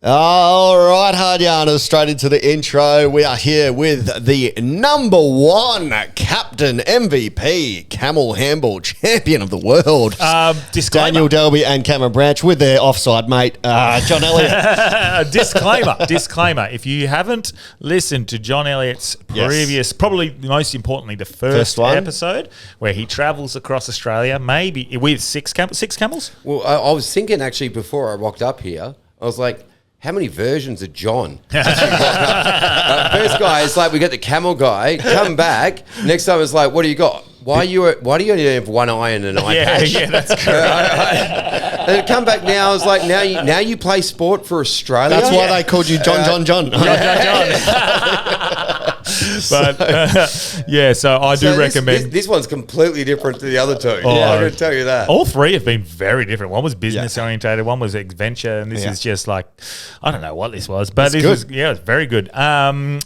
All right, hard yarners, straight into the intro. We are here with the number one captain, MVP, Camel Handball champion of the world, Daniel Delby and Cameron Branch with their offside mate, John Elliott. Disclaimer. If you haven't listened to John Elliott's previous, probably most importantly, the first episode where he travels across Australia, maybe with six camels. Well, I was thinking actually before I rocked up here, I was like, how many versions of John? First guy, it's like we got the camel guy. Come back. Next time, it's like, what do you got? Why do you only have one eye and an eye patch? Yeah, that's correct. And come back now. It's like now you play sport for Australia. That's why they called you John. John. But so I do recommend. This one's completely different to the other two. Oh, I'm going to tell you that. All three have been very different. One was business orientated, one was adventure, and this is just like, I don't know what this was, but it was very good. I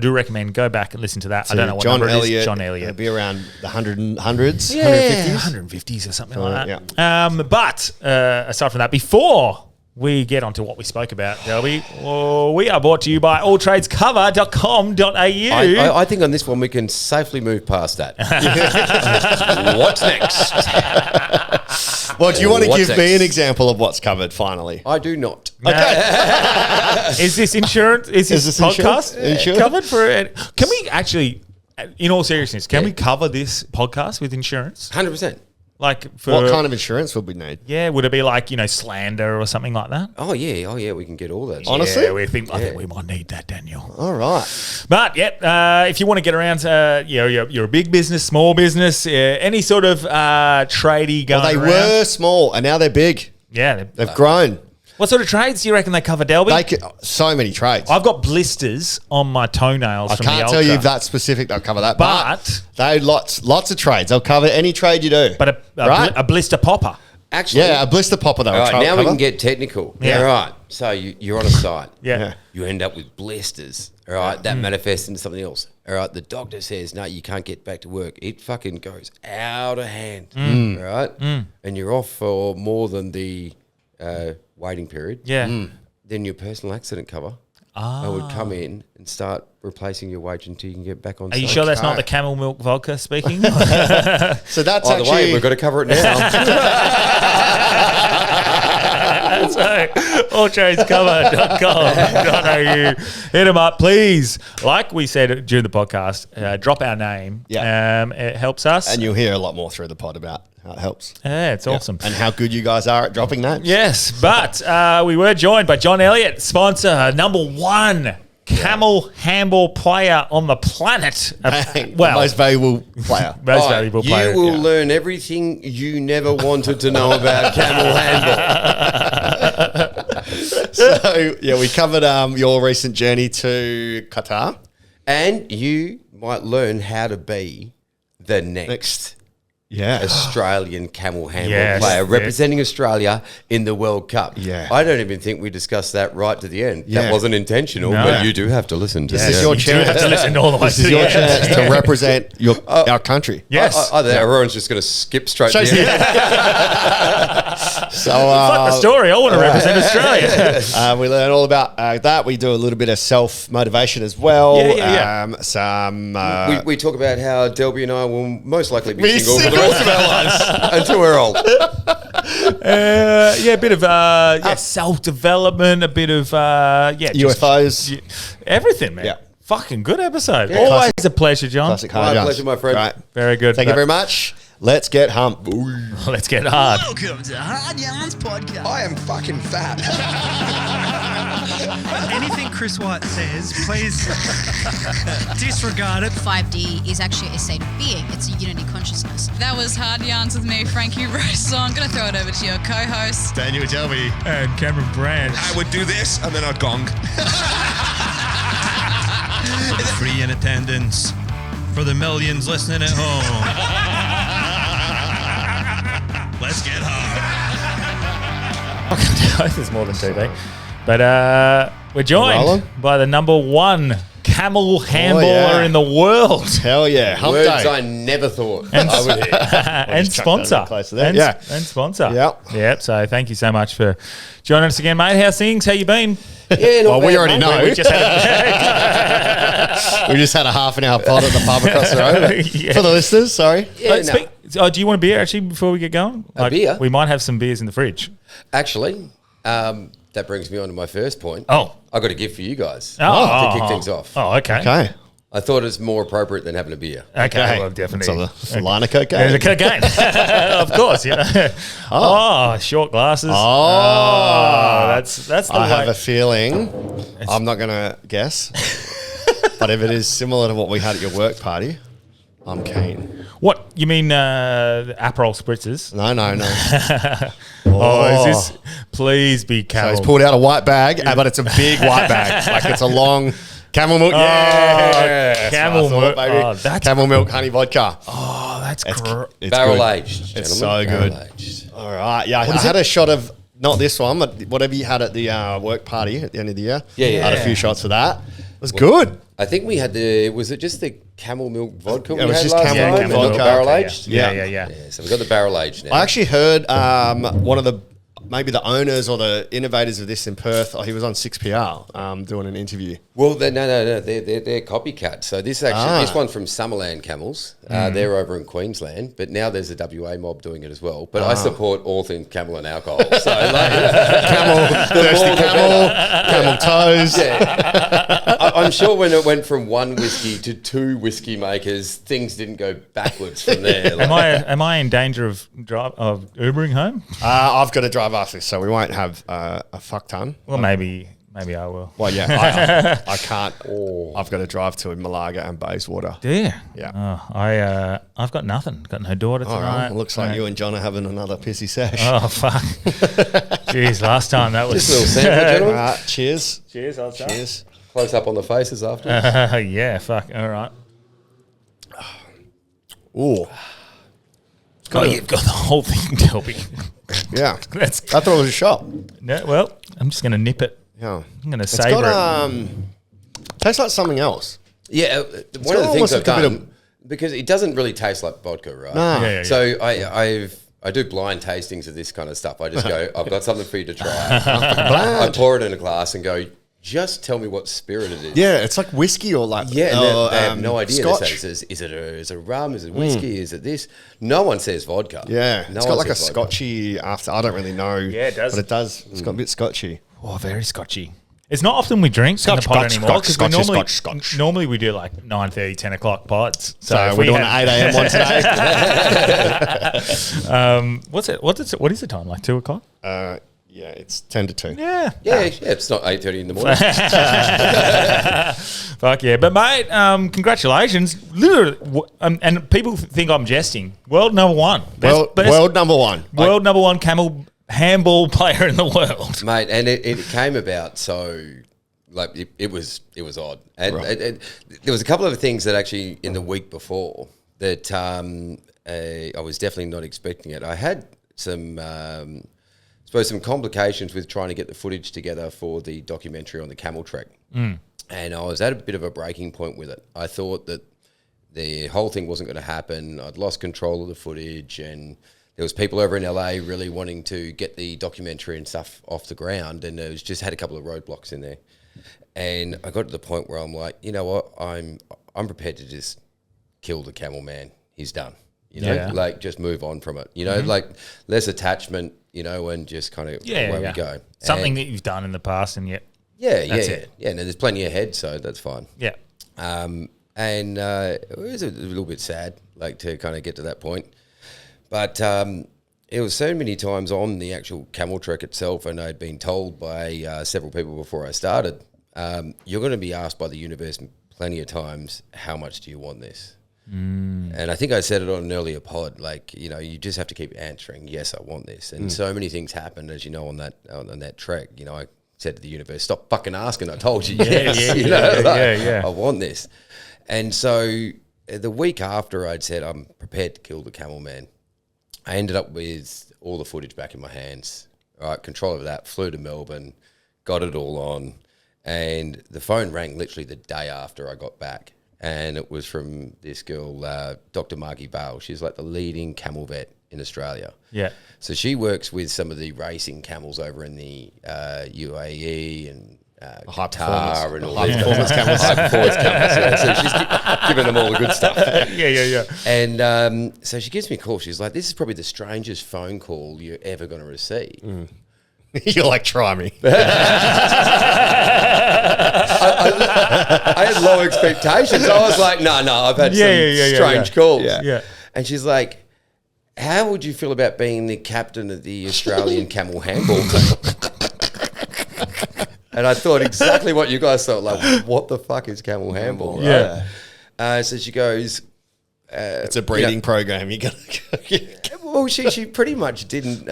do recommend go back and listen to that. I don't know what number it is. John Elliott. It'll be around the hundreds, 150s or something like that. Yeah. But aside from that, before we get on to what we spoke about, Delby, we are brought to you by alltradescover.com.au. I think on this one we can safely move past that. What's next? Well, do you want to give me an example of what's covered finally? I do not. Okay. Is this insurance? Is this podcast covered for it? Can we actually, in all seriousness, can we cover this podcast with insurance? 100%. Like, what kind of insurance would we need? Yeah, would it be like, slander or something like that? Oh yeah, we can get all that. Honestly, yeah, I think we might need that, Daniel. All right, but if you want to get around, you're a big business, small business, any sort of tradie going. Well, they were small and now they're big. Yeah, they've grown. What sort of trades do you reckon they cover, Delby? So many trades. I've got blisters on my toenails. I can't tell you that specific. They'll cover that, but they lots of trades. They'll cover any trade you do. But a blister popper. Actually, a blister popper though. All right, now we can get technical. Yeah. All right. So you're on a site. Yeah. You end up with blisters. All right. That manifests into something else. All right. The doctor says, no, you can't get back to work. It fucking goes out of hand. All right. And you're off for more than the waiting period. Yeah. Then your personal accident cover I would come in and start replacing your wage until you can get back on site. Are you sure that's not the camel milk vodka speaking? So that's By the way, we've got to cover it now. So, alltradescover.com.au. Hit them up, please. Like we said during the podcast, drop our name. Yeah. It helps us. And you'll hear a lot more through the pod about how it helps. Yeah, it's awesome. And how good you guys are at dropping names. Yes, but we were joined by John Elliott, sponsor, number one camel handball player on the planet. Most valuable player. Most valuable player. You will learn everything you never wanted to know about camel handball. So, we covered your recent journey to Qatar. And you might learn how to be the next Australian camel handball player representing Australia in the World Cup. Yeah. I don't even think we discussed that right to the end. That wasn't intentional, but you do have to listen to This is your chance. You have to listen all the way. This is your chance to represent our country. Yes. Everyone's just going to skip straight to the end. So, fuck the story. I want to represent Australia. We learn all about that. We do a little bit of self-motivation as well. We talk about how Delby and I will most likely be single for the rest of our lives until we're old. A bit of self-development, a bit of UFOs. Everything, man. Yeah. Fucking good episode. Yeah. Always a pleasure, John. Classic My pleasure, my friend. Right. Very good. Thank you very much. Let's get humped. Let's get hard. Welcome to Hard Yarns Podcast. I am fucking fat. Anything Chris White says, please disregard it. 5D is actually a state of being. It's a unity consciousness. That was Hard Yarns with me, Frankie Rose. So I'm going to throw it over to your co-host, Daniel Delby. And Cameron Branch. I would do this and then I'd gong. Free in attendance for the millions listening at home. Let's get hard. There's more than TV. But we're joined by the number one camel handballer in the world. Hell yeah. Hump Words day. I never thought I would hear. And sponsor. And sponsor. Yep. So thank you so much for joining us again, mate. How's things? How you been? Yeah, Well, we already know. We just had We just had a half an hour pod at the pub across the road. Yeah. For the listeners, sorry. Yeah, do you want a beer actually before we get going? Beer? We might have some beers in the fridge. Actually, that brings me on to my first point. Oh. I got a gift for you guys Oh. to kick things off. Oh, okay. Okay. I thought it's more appropriate than having a beer. Okay, well, definitely. It's a line of cocaine. There's a cocaine. Of course, yeah. Oh, short glasses. Oh. That's the I way. have a feeling. I'm not going to guess. But if it is similar to what we had at your work party, I'm keen. What, you mean Aperol spritzers? No. Oh, is this, please be So Camel. he's pulled out a white bag, but it's a big white bag. Like it's a long camel milk. Yeah. Camel milk. Oh, that's camel milk honey vodka. Oh, that's great. It's Barrel good. aged. It's gentlemen. so good. Barrel aged. All right. Yeah, I had a shot of, not this one, but whatever you had at the work party at the end of the year. Yeah. I had a few shots of that. It was good. I think we had was it just the camel milk vodka Yeah, we it was had just last camel time? milk And vodka. the barrel Okay, aged? Yeah. Yeah, so we've got the barrel aged now. I actually heard one of the, maybe the owners or the innovators of this in Perth, he was on 6PR doing an interview. Well, no, they're copycats. So this this one's from Summerland Camels. They're over in Queensland, but now there's a WA mob doing it as well. But I support all things camel and alcohol. So Camel toes. I'm sure when it went from one whiskey to two whiskey makers, things didn't go backwards from there. Am I in danger of Ubering home? I've got to drive after this, so we won't have a fuck ton. Well, maybe I will. Well, yeah, I can't. I've got to drive to Malaga and Bayswater. Do you? Yeah. Oh, I've got nothing. Got no daughter All tonight. right. Looks like you and John are having another pissy sesh. Oh, fuck. Jeez, last time that was... Just a little sample, All gentlemen. right. Cheers. Cheers, I'll start. Cheers. Close up on the faces after. Yeah, fuck. All right. Ooh. Oh, you've got the whole thing, Delby. Yeah. I I thought it was a shot. No, well, I'm just going to nip it. Yeah. I'm going to It's savour got, it. tastes like something else. Yeah, one of the things almost I've like a bit done, because it doesn't really taste like vodka, right? No. Yeah. So I do blind tastings of this kind of stuff. I just go, I've got something for you to try. I pour it in a glass and go, just tell me what spirit it is. Yeah, it's like whiskey or like Yeah, and they have no idea. Scotch. They say, is it a rum? Is it whiskey? Is it this? No one says vodka. Yeah, no it's one got like a says vodka. scotchy after. I don't really know. Yeah, it does. But it does. It's got a bit scotchy. Oh, very scotchy. It's not often we drink in the pod anymore because normally we do like 9:30, 10 o'clock pods. So we're doing an 8 a.m. one today. What is the time? Like 2 o'clock? Yeah, it's 10 to 2. Yeah. Yeah, it's not 8:30 in the morning. Fuck yeah. But mate, congratulations. Literally, and people think I'm jesting. World number one. World number one. World number one camel handball player in the world. Mate, and it came about so like it was odd, and there was a couple of things that actually in the week before that I was definitely not expecting it. I had some some complications with trying to get the footage together for the documentary on the camel trek, and I was at a bit of a breaking point with it. I thought that the whole thing wasn't going to happen. I'd lost control of the footage, and there was people over in LA really wanting to get the documentary and stuff off the ground, and it was just had a couple of roadblocks in there. And I got to the point where I'm like, you know what, I'm prepared to just kill the camel man. He's done. You know, like just move on from it. You know, like less attachment. You know, and just kind of away we go. Something that you've done in the past, and yet that's it. Yeah, no, there's plenty ahead, so that's fine. Yeah. And it was a little bit sad, like to kind of get to that point. But it was so many times on the actual camel trek itself, and I'd been told by several people before I started, you're going to be asked by the universe plenty of times, how much do you want this? And I think I said it on an earlier pod, like, you know, you just have to keep answering, yes, I want this. And so many things happened, as you know, on that trek. You know, I said to the universe, stop fucking asking, I told you, yes, I want this. And so the week after I'd said I'm prepared to kill the camel man, I ended up with all the footage back in my hands. All right, control of that, flew to Melbourne, got it all on, And the phone rang literally the day after I got back. And it was from this girl, Dr. Margie Bale. She's like the leading camel vet in Australia. Yeah. So she works with some of the racing camels over in the UAE and Qatar and all these performance camels. High performance camels. Yeah. So she's giving them all the good stuff. Yeah. And so she gives me a call. She's like, "This is probably the strangest phone call you're ever going to receive." You're like, try me. I had low expectations. I was like, no, I've had some strange calls. Yeah. And she's like, how would you feel about being the captain of the Australian Camel Handball team? And I thought exactly what you guys thought, like, what the fuck is Camel Handball? Right? Yeah. So she goes... it's a breeding program. You got to go. Well, she pretty much didn't.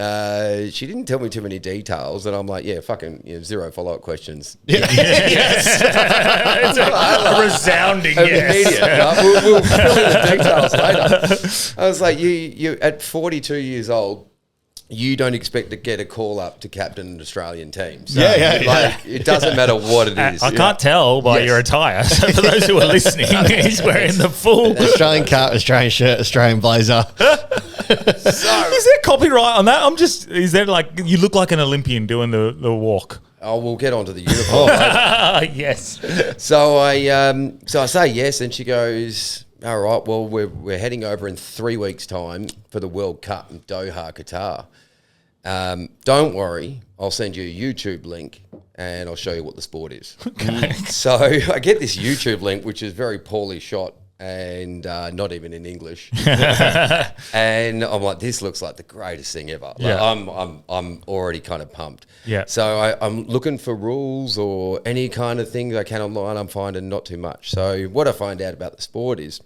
She didn't tell me too many details, and I'm like, yeah, fucking zero follow-up questions. Yes. It's a resounding immediate. yes. We'll fill in the details later. I was like, you at 42 years old, you don't expect to get a call up to captain an Australian team. So, it doesn't matter what it is. I can't tell by your attire. So for those who are listening, he's wearing the full Australian cap, Australian shirt, Australian blazer. Is there copyright on that? Is there like, you look like an Olympian doing the walk? Oh, we'll get onto the uniform. Yes. So I say yes, and she goes, all right, well, we're heading over in 3 weeks' time for the World Cup in Doha, Qatar. Don't worry, I'll send you a YouTube link and I'll show you what the sport is. Okay. So I get this YouTube link, which is very poorly shot and not even in English. And I'm like, this looks like the greatest thing ever. Like, Yeah. I'm already kind of pumped. Yeah. So I'm looking for rules or any kind of thing I can online. I'm finding not too much. So what I find out about the sport is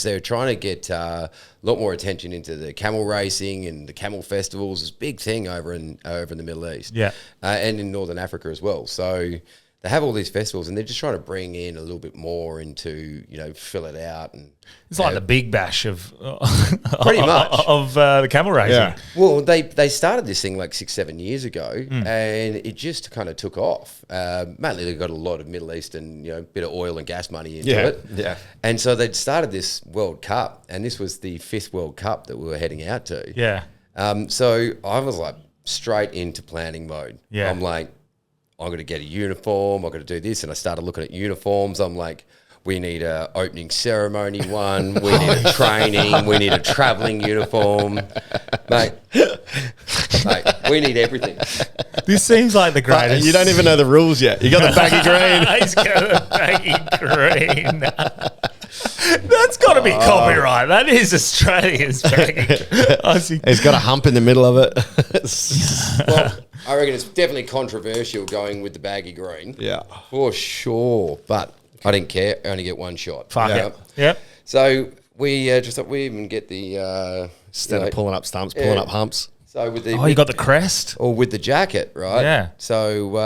they're trying to get a lot more attention into the camel racing and the camel festivals. It's a big thing over in the Middle East, and in Northern Africa as well. So they have all these festivals, and they're just trying to bring in a little bit more into, fill it out. And it's like the Big Bash of pretty much of the camel racing. Yeah. Well, they started this thing like 6-7 years ago, and it just kind of took off. Mainly they got a lot of Middle Eastern, bit of oil and gas money into it. Yeah. And so they'd started this World Cup, and this was the 5th World Cup that we were heading out to. Yeah. So I was like straight into planning mode. Yeah. I'm like, I'm going to get a uniform. I'm going to do this. And I started looking at uniforms. I'm like, we need a opening ceremony one. We need a training. We need a traveling uniform. Mate, we need everything. This seems like the But greatest. you don't even know the rules yet. You got the baggy green. He's got the baggy green. That's got to be copyright. That is Australia's baggy. He's got a hump in the middle of it. Well, I reckon it's definitely controversial going with the baggy green. Yeah. For sure. But I didn't care. I only get one shot. Fuck it. Yep. So we just thought we even get the... Instead of pulling up stumps, pulling up humps. So with the You got the crest? or with the jacket, right? Yeah. So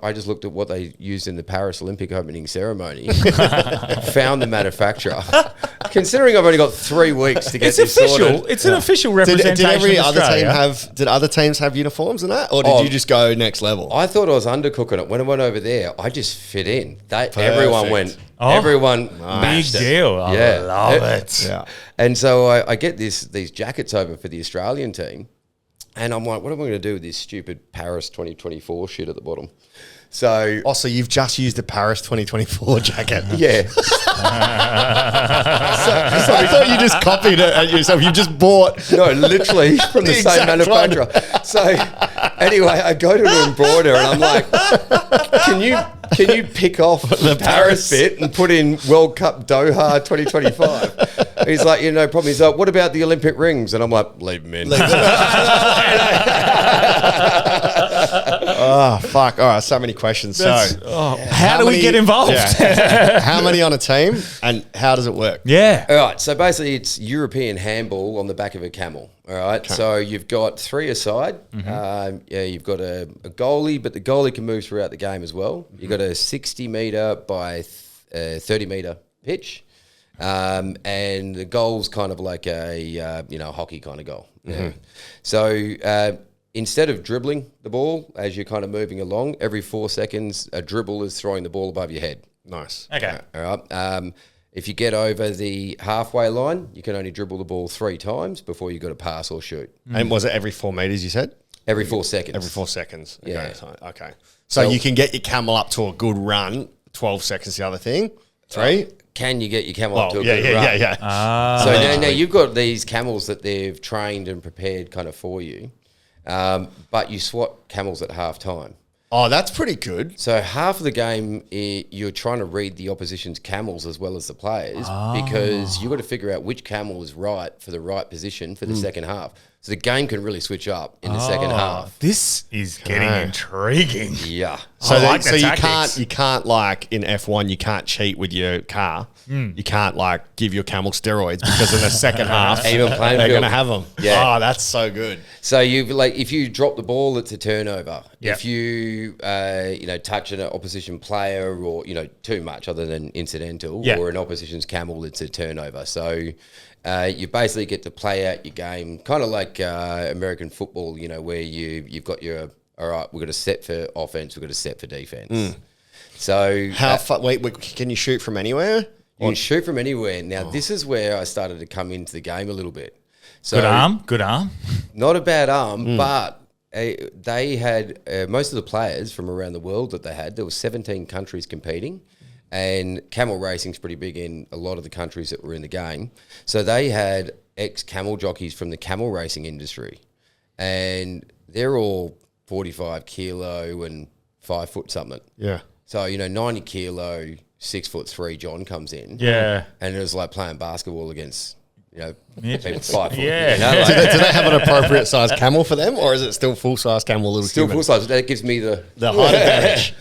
I just looked at what they used in the Paris Olympic opening ceremony, found the manufacturer. Considering I've only got 3 weeks to get It's this official. sorted. It's an official Did representation every of other team Australia. did other teams have uniforms and that? Or did you just go next level? I thought I was undercooking it. When I went over there, I just fit in. Everyone went. Oh. Everyone Big mashed it. deal. I Yeah. love it. Yeah. And so I get these jackets over for the Australian team, and I'm like, what am I going to do with this stupid Paris 2024 shit at the bottom? So So you've just used the Paris 2024 jacket. yeah. So I thought you just copied it at yourself. You just bought. No, literally from the same exact one. manufacturer. So anyway, I go to an embroider and I'm like, can you pick off the Paris bit and put in World Cup Doha 2025? He's like, no problem. He's like, what about the Olympic rings? And I'm like, leave them in. Oh, fuck. All right, so many questions. How do we many- get involved? Yeah. How many on a team and how does it work? Yeah. All right, so basically it's European handball on the back of a camel. All right, so you've got 3 aside. You've got a goalie, but the goalie can move throughout the game as well. You've got a 60 metre by 30 metre pitch. And the goal's kind of like a hockey kind of goal. Yeah. So instead of dribbling the ball as you're kind of moving along, every 4 seconds, a dribble is throwing the ball above your head. Nice. Okay. All right. If you get over the halfway line, you can only dribble the ball 3 times before you got to pass or shoot. And was it every 4 meters, you said? Every 4 seconds. Every 4 seconds. Okay. Yeah. Okay. So you can get your camel up to a good run, 12 seconds the other thing. 3? Can you get your camel up to a yeah, good run? yeah. So now you've got these camels that they've trained and prepared kind of for you, but you swap camels at half time. Oh, that's pretty good. So half of the game, you're trying to read the opposition's camels as well as the players because you've got to figure out which camel is right for the right position for the second half. So the game can really switch up in the second half. This is getting intriguing. Yeah. So, like so the you tactics. can't like in F1, you can't cheat with your car. You can't like give your camel steroids because in the second half Even playing they're field. going to have them. Yeah. Oh, that's so good. So if you drop the ball, it's a turnover. Yeah. If you touch an opposition player or too much other than incidental or an opposition's camel, it's a turnover. So you basically get to play out your game, kind of like American football. Where you've got your all right, we've got a set for offense, we've got a set for defense. So How far? Wait, can you shoot from anywhere? you can shoot from anywhere. Now this is where I started to come into the game a little bit. So Good arm. not a bad arm, but they had most of the players from around the world that they had. There were 17 countries competing, and camel racing's pretty big in a lot of the countries that were in the game. So they had ex-camel jockeys from the camel racing industry, and they're all 45 kilo and 5 foot something. Yeah. So 90 kilo, 6'3" John comes in. Yeah. And it was like playing basketball against people 5 foot. Yeah. Do they have an appropriate size camel for them, or is it still full size camel? Little Still human? full size. That gives me the height advantage.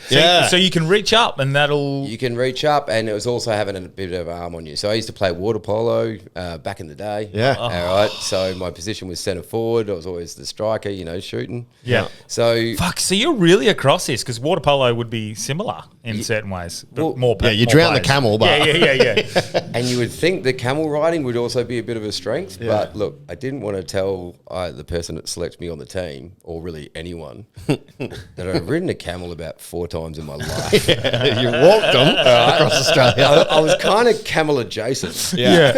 So you can reach up and that'll... You can reach up, and it was also having a bit of arm on you. So I used to play water polo back in the day. Yeah. All right. So my position was centre forward. I was always the striker, shooting. Yeah. So Fuck, so you're really across this because water polo would be similar in certain ways. But more you more drown the players. camel, but Yeah. and you would think that camel riding would also be a bit of a strength, but look, I didn't want to tell the person that selects me on the team, or really anyone, that I've ridden a camel about 4 times in my life. you walked them across Australia. I was kind of camel adjacent. Yeah,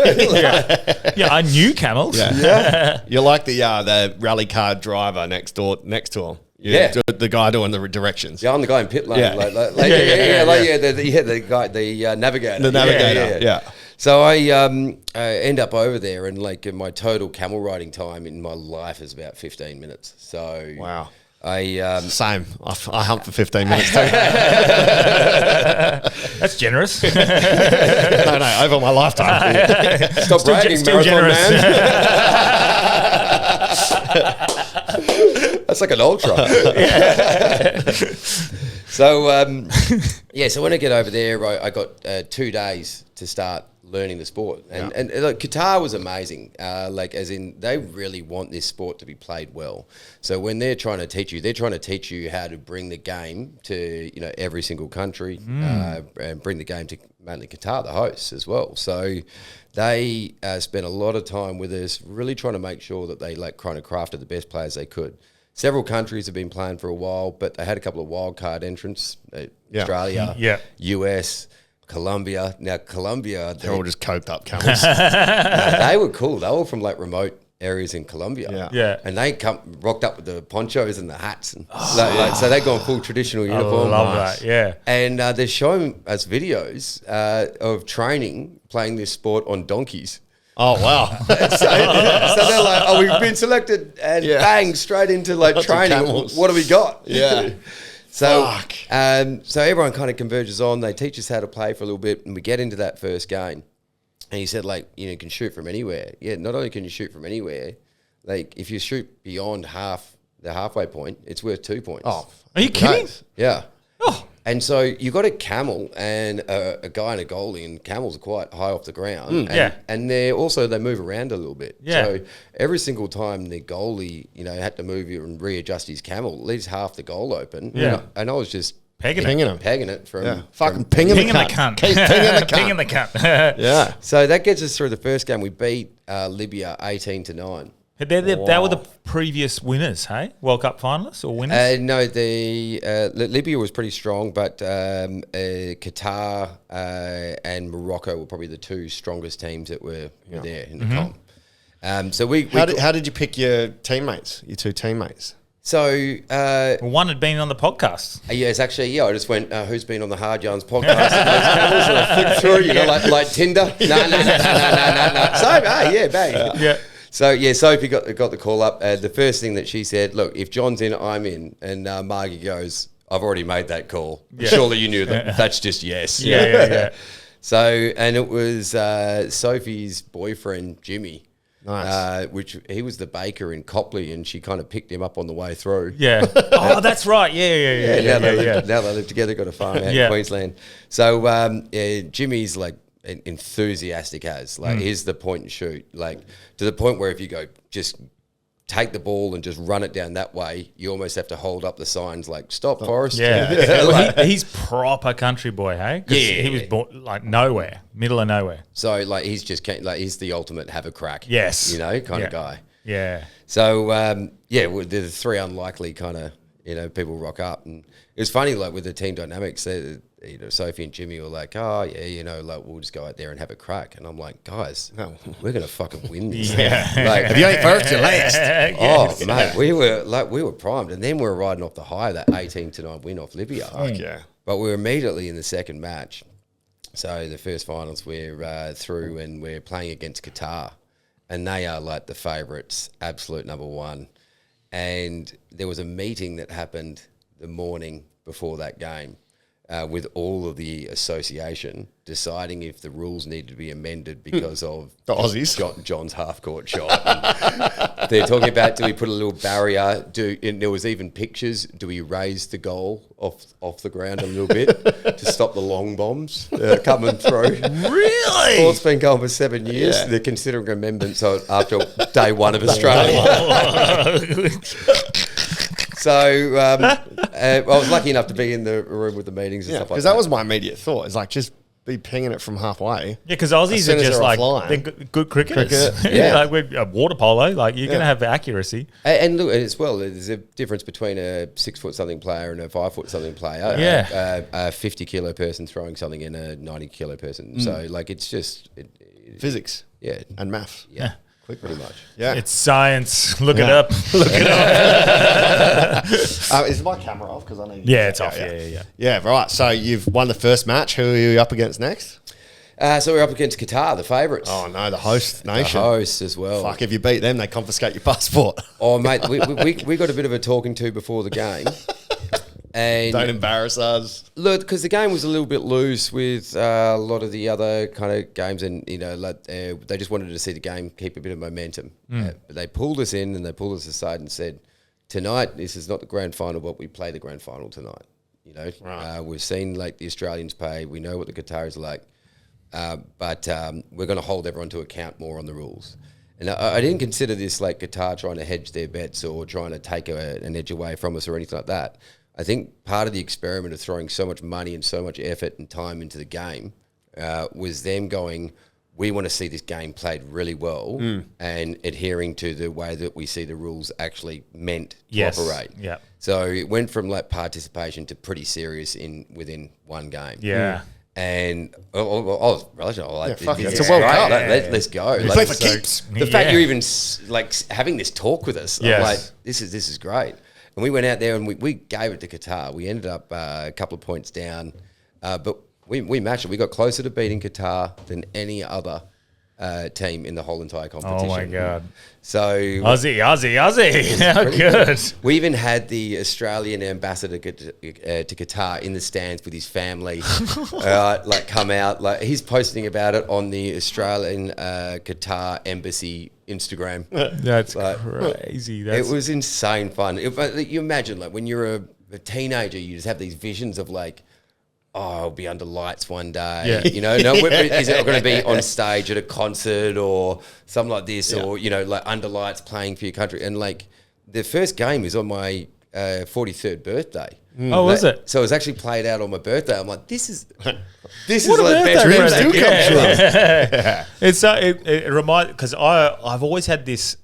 I knew camels. You're like the rally car driver next to him. Yeah. The guy doing the directions. Yeah, I'm the guy in pit lane. Yeah. The guy, the navigator. The navigator. Yeah. So I end up over there, and my total camel riding time in my life is about 15 minutes. So Wow. Same. I humped for 15 minutes too. That's generous. No, over my lifetime. Stop bragging, still marathon generous. man. That's like an ultra. So so when I get over there, I got 2 days to start learning the sport, and Qatar was amazing. As in, they really want this sport to be played well. So when they're trying to teach you how to bring the game to every single country, and bring the game to mainly Qatar, the hosts as well. So they spent a lot of time with us, really trying to make sure that they kind of crafted the best players they could. Several countries have been playing for a while, but they had a couple of wild card entrants: Australia, US. Colombia. Now, Colombia... They're all just coked up camels. they were cool. They were from remote areas in Colombia. Yeah. And they rocked up with the ponchos and the hats. And so they gone full traditional uniform. I love that, yeah. And they're showing us videos of training, playing this sport on donkeys. Oh, wow. So they're like, we've been selected, and bang, straight into training. camels. What do we got? Yeah. So, so everyone kind of converges on. They teach us how to play for a little bit, and we get into that first game. And he said, you can shoot from anywhere. Yeah, not only can you shoot from anywhere, if you shoot beyond the halfway point, it's worth 2 points. Oh, are you kidding? Yeah. Oh. And so you got a camel and a guy and a goalie, and camels are quite high off the ground. And they move around a little bit. Yeah. So every single time the goalie, had to move and readjust his camel, leaves half the goal open. Yeah. And I was just Pegging it from fucking pinging the cunt. Keep pinging the cunt. Pinging the cunt. Yeah. So that gets us through the first game. We beat Libya 18-9. They were the previous winners, hey? World Cup finalists or winners? No, Libya was pretty strong, but Qatar and Morocco were probably the two strongest teams that were there in the comp. So how did you pick your teammates, your two teammates? So one had been on the podcast. Yeah, it's actually I just went. Who's been on the Hard Yarns podcast? Camels, and I flipped through, like Tinder. No. So bang. Yeah. So Sophie got the call up. The first thing that she said, look, if John's in, I'm in, and Margie goes, I've already made that call. Yeah. Surely you knew that. That's just yes. Yeah. So and it was Sophie's boyfriend Jimmy. Nice. Which he was the baker in Copley, and she kind of picked him up on the way through. Yeah. Oh, that's right. Yeah. Now they live together, got a farm out in Queensland. So Jimmy's like enthusiastic here's the point and shoot, like to the point where if you go just take the ball and just run it down that way, you almost have to hold up the signs like stop Forrest. He's proper country boy, hey? He was born like nowhere, middle of nowhere. So like he's just he's the ultimate have a crack, kind of guy. So the three unlikely kind of people rock up, and it was funny like with the team dynamics. Sophie and Jimmy were like, we'll just go out there and have a crack. And I'm like, guys, we're going to fucking win this. Like, if you ain't first, you're last. Oh, mate, we were primed. And then we were riding off the high of that 18-9 win off Libya. But we were immediately in the second match. So the first finals we're through, and we're playing against Qatar. And they are like the favourites, absolute number one. And there was a meeting that happened the morning before that game. With all of the association deciding if the rules needed to be amended because of the Aussies, John's half-court shot. They're talking about, do we put a little barrier? And there was even pictures. Do we raise the goal off the ground a little bit to stop the long bombs coming through? Really? Sport's been going for 7 years. Yeah. They're considering amendments after day one of Australia. So I was lucky enough to be in the room with the meetings and stuff like that. Because that was my immediate thought. It's like just be pinging it from halfway. Yeah, because Aussies are just like they're good cricketers. Like we're water polo. Like you're going to have accuracy. And look, as well, there's a difference between a 6 foot something player and a 5 foot something player. Yeah, a 50 kilo person throwing something in a 90 kilo person. So like it's just physics. Yeah, and math. Yeah. Pretty much. Yeah. It's science. Look it up. Look it up. Is my camera off? Because I need. Yeah, it's off. Yeah. Yeah, right. So you've won the first match. Who are you up against next? So we're up against Qatar, the favourites. Oh no, the host nation. The hosts as well. Fuck, if you beat them, they confiscate your passport. Oh mate, we got a bit of a talking to before the game. And don't embarrass us. Look, because the game was a little bit loose with a lot of the other kind of games, and they just wanted to see the game keep a bit of momentum. But they pulled us in and they pulled us aside and said, "Tonight, this is not the grand final, but we play the grand final tonight." Right. We've seen like the Australians play. We know what the Qataris are like, but we're going to hold everyone to account more on the rules. And I didn't consider this like Qatar trying to hedge their bets or trying to take an edge away from us or anything like that. I think part of the experiment of throwing so much money and so much effort and time into the game was them going, we want to see this game played really well and adhering to the way that we see the rules actually meant to operate. Yeah. So it went from like participation to pretty serious within one game. Yeah. And I was like, it's a World Cup. Let's go. We play for keeps. The fact you're even like having this talk with us, I'm like, this is great. And we went out there and we gave it to Qatar. We ended up a couple of points down, but we matched it. We got closer to beating Qatar than any other team in the whole entire competition. Oh my God. So Aussie. How good. We even had the Australian ambassador to Qatar in the stands with his family, like come out. Like he's posting about it on the Australian Qatar embassy Instagram. That's crazy. It was insane fun. You imagine like when you're a teenager, you just have these visions of like, I'll be under lights one day. Yeah. Is it going to be on stage at a concert or something like this, or like under lights playing for your country? And like the first game is on my 43rd birthday. Oh, was it? So it was actually played out on my birthday. I'm like, this is what like best dreams birthday do come true. It's it reminds because I've always had this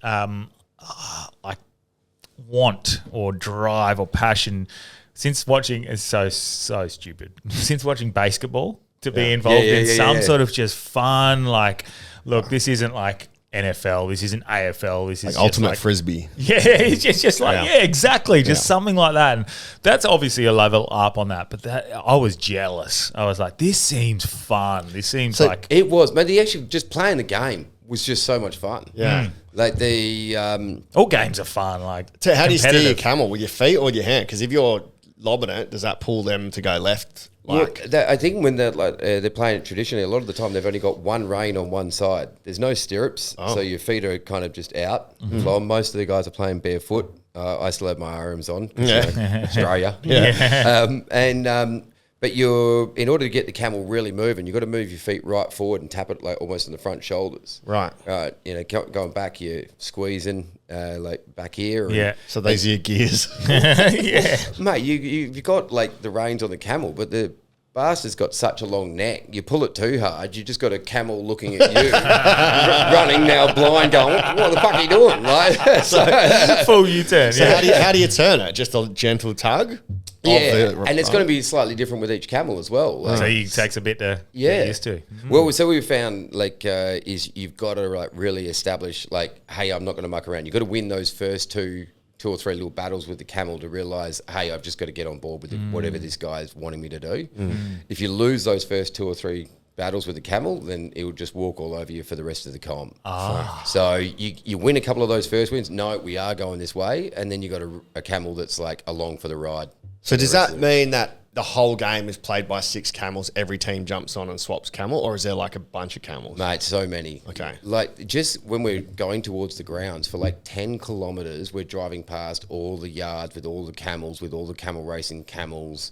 want or drive or passion since watching is so stupid. Since watching basketball to be involved in some sort of just fun, like, look, this isn't like NFL, this isn't AFL, this is like ultimate like, frisbee. Yeah, it's just like, exactly. Just something like that. And that's obviously a level up on that. But I was jealous. I was like, this seems fun. This seems like. It was. But actually just playing the game was just so much fun. Yeah. Like the. All games are fun. Like, so how do you steer your camel? With your feet or with your hand? Because if you're lobbing it, does that pull them to go left? Like, I think when they're playing it traditionally, a lot of the time they've only got one rein on one side. There's no stirrups, so your feet are kind of just out. So most of the guys are playing barefoot. I still have my arms on. Australia. But in order to get the camel really moving, you've got to move your feet right forward and tap it like almost in the front shoulders. Right. Going back, you're squeezing like back here. Yeah. So these are your gears. Mate, you've got like the reins on the camel, but the bastard's got such a long neck. You pull it too hard, you just got a camel looking at you, running now blind, going, what the fuck are you doing? Like, full U-turn. So how do you turn it? Just a gentle tug? Yeah, and it's going to be slightly different with each camel as well. So it takes a bit to get used to. Well, so we found is you've got to like really establish like, hey, I'm not going to muck around. You've got to win those first two or three little battles with the camel to realise, hey, I've just got to get on board with whatever this guy is wanting me to do. If you lose those first 2 or 3 battles with the camel, then it will just walk all over you for the rest of the comp. So you win a couple of those first wins. No, we are going this way, and then you got a camel that's like along for the ride. So does that mean that the whole game is played by 6 camels? Every team jumps on and swaps camel, or is there like a bunch of camels? Mate, so many. Okay. Like just when we're going towards the grounds for like 10 kilometres, we're driving past all the yards with all the camels, with all the camel racing camels.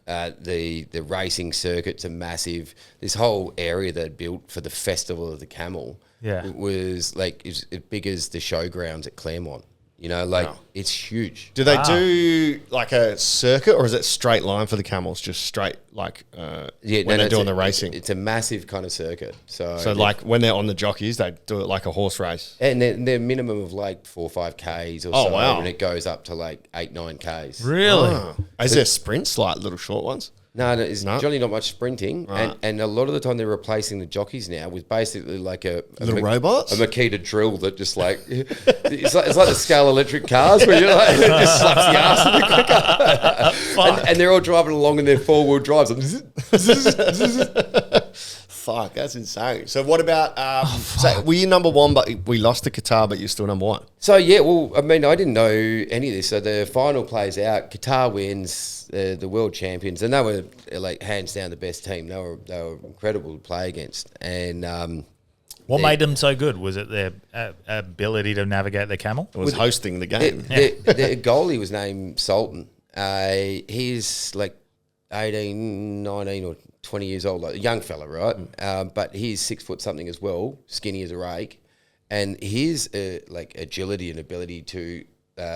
The racing circuits are massive. This whole area that built for the Festival of the Camel was like as big as the showgrounds at Claremont. It's huge. Do they do like a circuit, or is it straight line for the camels? Just straight, like when they're doing the racing? It's a massive kind of circuit. So like when they're on the jockeys, they do it like a horse race. And they're minimum of like 4 or 5 Ks or so. Wow. And it goes up to like 8, 9 Ks. Really? Is there sprints, like little short ones? No, it's generally not much sprinting, and a lot of the time they're replacing the jockeys now with basically like a little robots, a Makita drill that just like it's like the scale electric cars where you're like it just slaps the ass of the quicker, and they're all driving along in their 4-wheel drives. Fuck, that's insane. So what about? So were you number 1, but we lost to Qatar, but you're still number 1? So yeah, well, I mean, I didn't know any of this. So the final plays out. Qatar wins, the world champions, and they were like hands down the best team. They were incredible to play against. And what made them so good? Was it their ability to navigate the camel? It was hosting the game. The goalie was named Sultan. He's like 18, 19 or 20 years old, like a young fella, right? But he's 6 foot something as well, skinny as a rake, and his like agility and ability to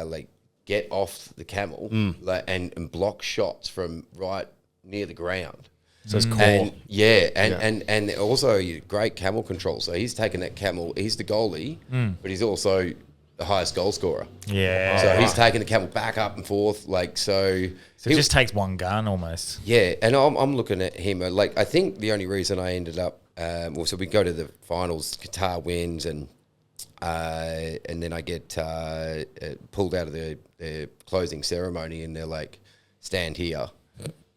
like get off the camel and block shots from right near the ground. So it's cool. And also great camel control. So he's taken that camel. He's the goalie, but he's also the highest goal scorer. Yeah. So he's taking the camel back up and forth, like so. So it just takes one gun almost. Yeah, and I'm looking at him like I think the only reason I ended up so we go to the finals, Qatar wins, and then I get pulled out of the closing ceremony, and they're like, stand here,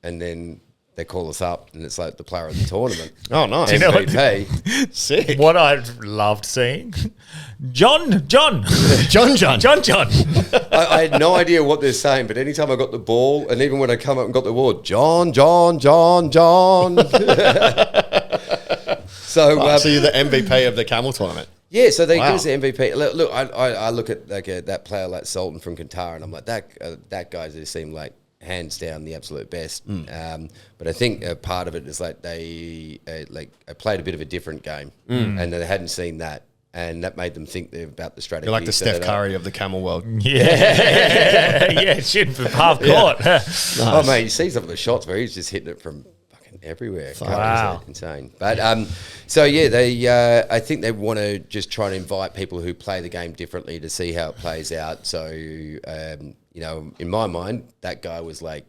and then they call us up, and it's like the player of the tournament. Oh, nice. MVP. Sick. What I loved seeing, John. I had no idea what they're saying, but anytime I got the ball, and even when I come up and got the award, John. So you're the MVP of the camel tournament. Yeah, so they give us the MVP. Look, I look at like that player like Sultan from Qatar, and I'm like, that guy just seemed like hands down the absolute best. But I think part of it is like they played a bit of a different game, and they hadn't seen that, and that made them think about the strategy. You're like the Steph Curry of the camel world. Yeah, shooting from half court. Oh, mate, you see some of the shots where he's just hitting it from fucking everywhere. Wow. Insane. But so yeah, they I think they want to just try and invite people who play the game differently to see how it plays out. So you know, in my mind, that guy was like,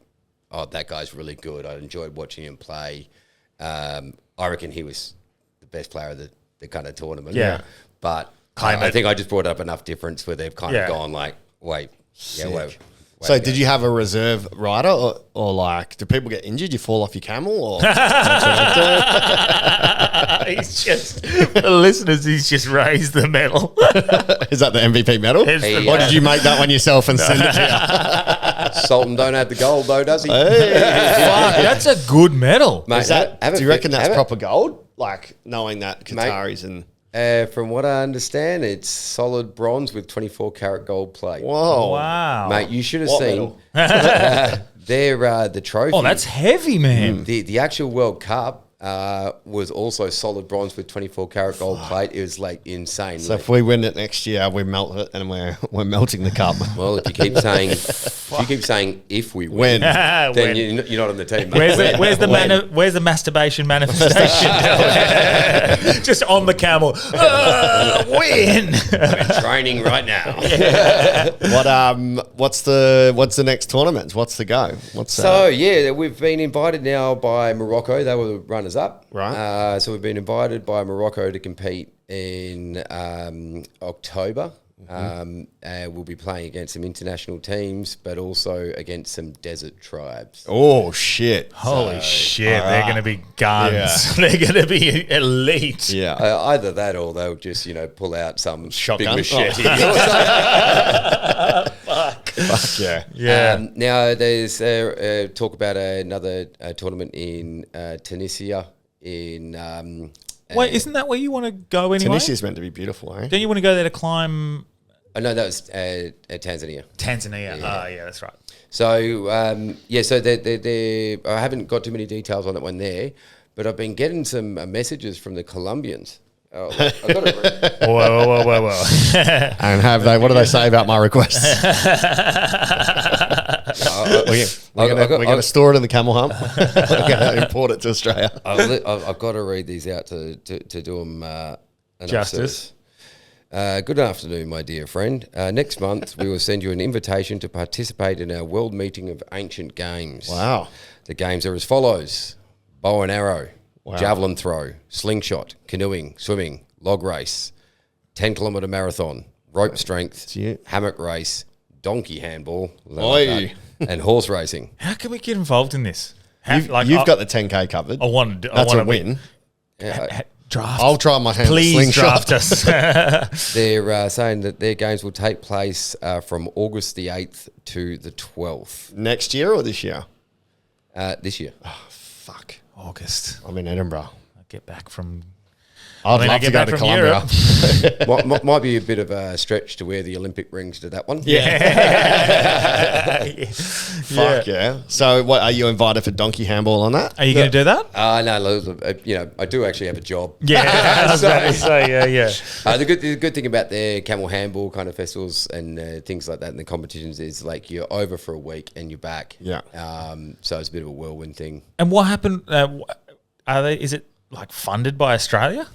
oh, that guy's really good. I enjoyed watching him play. I reckon he was the best player of the kind of tournament. Yeah. But I think I just brought up enough difference where they've kind of gone like, wait. So did you have a reserve rider or like, do people get injured? You fall off your camel or? He's just, the listeners, he's just raised the medal. Is that the MVP medal? Or did you make that one yourself and send it to Sultan don't have the gold though, does he? Hey. Fuck, that's a good medal. Mate, Do you reckon that's proper gold? Like knowing that Qataris and... From what I understand, it's solid bronze with 24 karat gold plate. Whoa. Wow. Mate, you should have seen the trophy. Oh, that's heavy, man. The actual World Cup was also solid bronze with 24 karat gold plate. It was like insane. So if we win it next year, we melt it and we're melting the cup. Well, if you keep saying if we win, then When? you're not on the team. Mate. Where's the masturbation manifestation? Just on the camel. Win. We're training right now. What's the next tournament? What's the go? We've been invited now by Morocco. They were the runners up. Right. So we've been invited by Morocco to compete in October. We'll be playing against some international teams, but also against some desert tribes. Oh shit! Holy shit! They're going to be guns. Yeah. They're going to be elite. Yeah. Either that, or they'll just pull out some shotgun big machete. Fuck yeah. Yeah. Now there's talk about another tournament in Tunisia. Wait, isn't that where you want to go anyway? Tunisia's meant to be beautiful, eh? Don't you want to go there to climb? Oh, no, that was Tanzania. Tanzania. Yeah. Oh, yeah, that's right. So, so they I haven't got too many details on that one there, but I've been getting some messages from the Colombians. I've got it. Whoa. And what do they say about my requests? We're going to store it in the camel hump. We're going to import it to Australia. I've got to read these out to do them justice. Good afternoon, my dear friend. Next month, we will send you an invitation to participate in our World Meeting of Ancient Games. Wow. The games are as follows: bow and arrow, javelin throw, slingshot, canoeing, swimming, log race, 10-kilometre marathon, rope strength, hammock race, donkey handball, and horse racing. How can we get involved in this? You've got the 10K covered. That's a win. Draft. I'll try my hand. Please draft us. They're saying that their games will take place from August the 8th to the 12th. Next year or this year? This year. Oh, fuck. August. I'm in Edinburgh. I get back from... I'd love to go to Colombia. might be a bit of a stretch to wear the Olympic rings to that one. Yeah. Fuck yeah. So what, are you invited for donkey handball on that? Are you going to do that? No, I do actually have a job. Yeah, I was about to say, yeah. The good thing about the camel handball kind of festivals and things like that and the competitions is like you're over for a week and you're back. Yeah. So it's a bit of a whirlwind thing. And what happened? Is it like funded by Australia?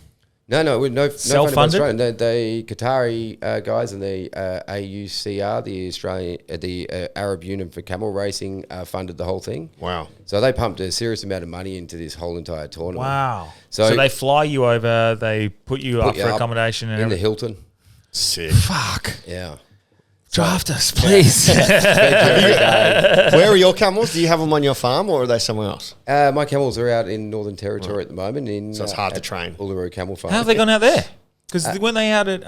No, Self-funded? The Qatari guys and the AUCR, the Arab Union for Camel Racing, funded the whole thing. Wow. So they pumped a serious amount of money into this whole entire tournament. Wow. So they fly you over, they put you up for accommodation and in the Hilton. Sick. Fuck. Yeah. Draft us, please. Where are your camels? Do you have them on your farm or are they somewhere else? My camels are out in Northern Territory at the moment. So it's hard to train. Uluru Camel Farm. How have they gone out there? Because weren't they out at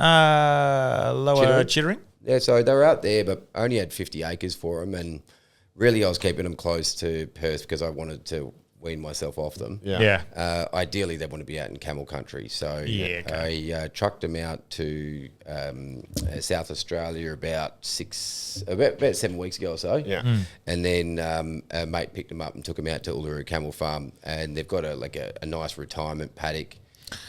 Lower Chittering? Yeah, so they were out there, but I only had 50 acres for them. And really, I was keeping them close to Perth because I wanted to wean myself off them. Yeah. Ideally, they want to be out in camel country. So I trucked them out to South Australia about 7 weeks ago or so. Yeah. And then a mate picked them up and took them out to Uluru Camel Farm. And they've got a nice retirement paddock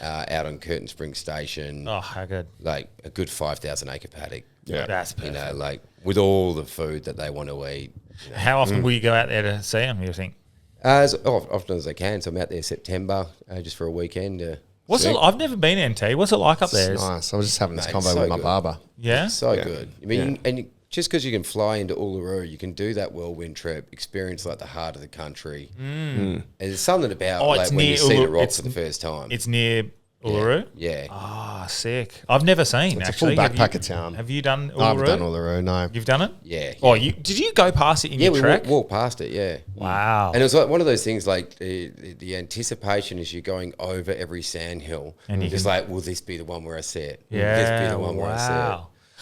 out on Curtin Springs Station. Oh, how good. Like a good 5,000 acre paddock. Yeah. That's perfect. Like with all the food that they want to eat. How often will you go out there to see them, you think? As often as I can. So I'm out there September just for a weekend. I've never been NT. What's it like up there? It's nice. I was just having this Mate, convo so with my good. barber. Yeah? So good. I mean, just because you can fly into Uluru, you can do that whirlwind trip, experience like the heart of the country. And there's something about like when you see the rock for the first time. It's near Uluru? Yeah. Ah, sick. I've never seen, It's actually. a full backpacker town. Have you done Uluru? I haven't done Uluru, no. You've done it? Yeah. Oh, did you go past it in your we trek? walked past it, yeah. Wow. And it was like one of those things like the anticipation as you're going over every sandhill. And you're just like, will this be the one where I see it? Will this be the one where I see it?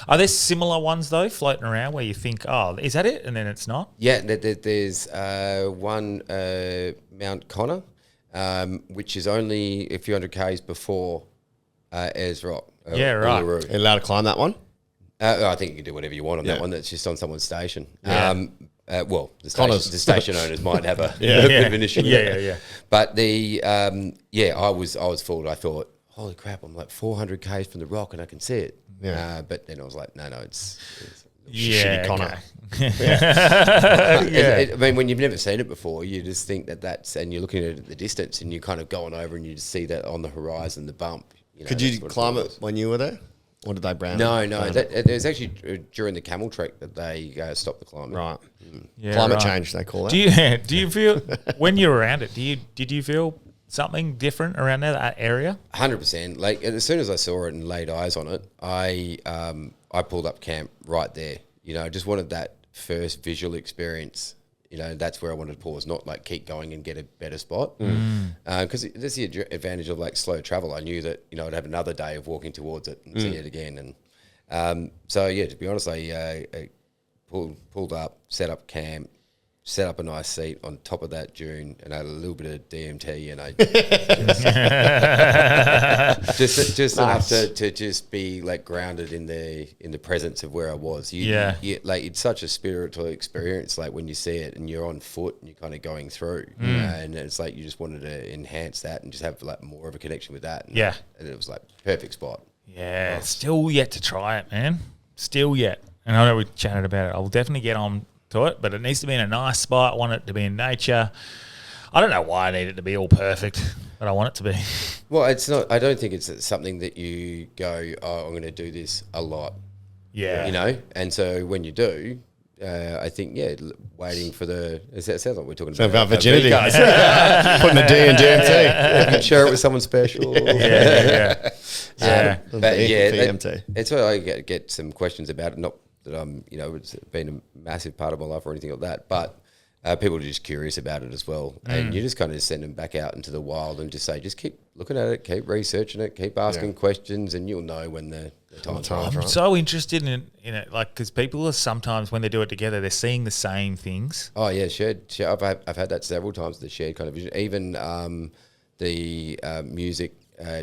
Are there similar ones, though, floating around where you think, oh, is that it? And then it's not? Yeah, there's one, Mount Connor, which is only a few hundred Ks before Ayers Rock. Yeah, right. Uluru. Are you allowed to climb that one? I think you can do whatever you want on that one. That's just on someone's station. Yeah. The station owners might have a Yeah. bit of an issue. Yeah. But I was fooled. I thought, holy crap, I'm like 400 Ks from the rock and I can see it. Yeah. But then I was like, no, it's Yeah, Shitty Connor. I mean, when you've never seen it before, you just think that's, and you're looking at it at the distance, and you're kind of going over, and you just see that on the horizon, the bump. You know, Could you climb it when you were there? Or did they brand No. it? There's actually during the camel trek that they stopped the climbing. Right. Yeah, Climate right. change, they call it. Do you feel, when you're around it, did you feel something different around that area? 100%. Like as soon as I saw it and laid eyes on it, I pulled up camp right there. You know, I just wanted that first visual experience. You know, that's where I wanted to pause, not like keep going and get a better spot. Because that's the advantage of like slow travel. I knew that, you know, I'd have another day of walking towards it and see it again. And to be honest, I pulled up, set up camp, set up a nice seat on top of that dune, and I had a little bit of DMT, and I just enough to just be like grounded in the presence of where I was. Like it's such a spiritual experience. Like when you see it and you're on foot and you're kind of going through, you know, and it's like you just wanted to enhance that and just have like more of a connection with that. And it was like perfect spot. Yeah, still yet to try it, man. Still yet. And I know we chatted about it. I'll definitely get on to it, but it needs to be in a nice spot. I want it to be in nature. I don't know why I need it to be all perfect, but I want it to be. Well, it's not. I don't think it's something that you go, oh, I'm going to do this a lot. Yeah. You know? And so when you do, I think, waiting for the... It sounds like we're talking about virginity. Putting the D in DMT. You can share it with someone special. Yeah. It's why I get some questions about it. Not that I'm, you know, it's been a massive part of my life or anything like that, but people are just curious about it as well. And you just kind of send them back out into the wild and just say, just keep looking at it, keep researching it, keep asking questions, and you'll know when the time's right. I'm so interested in it, like, because people are sometimes, when they do it together, they're seeing the same things. Oh, yeah, shared. I've had that several times, the shared kind of vision. Even the music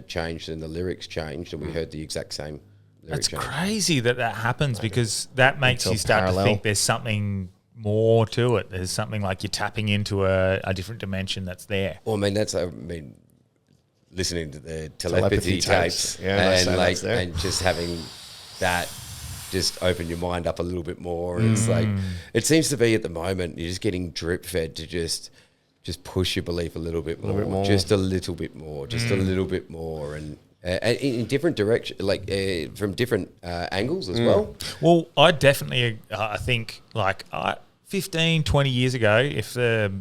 changed and the lyrics changed, and we heard the exact same lyrics. That's crazy that happens, because that makes you start to think there's something more to it. There's something like you're tapping into a different dimension that's there. Well, I mean, listening to the telepathy tapes and just having that just open your mind up a little bit more. And it's like, it seems to be at the moment, you're just getting drip fed to just push your belief a little bit more, just a little bit more, just a little bit more. And in different directions, like from different angles as well. Well, I definitely, I think, like 15, 20 years ago, if the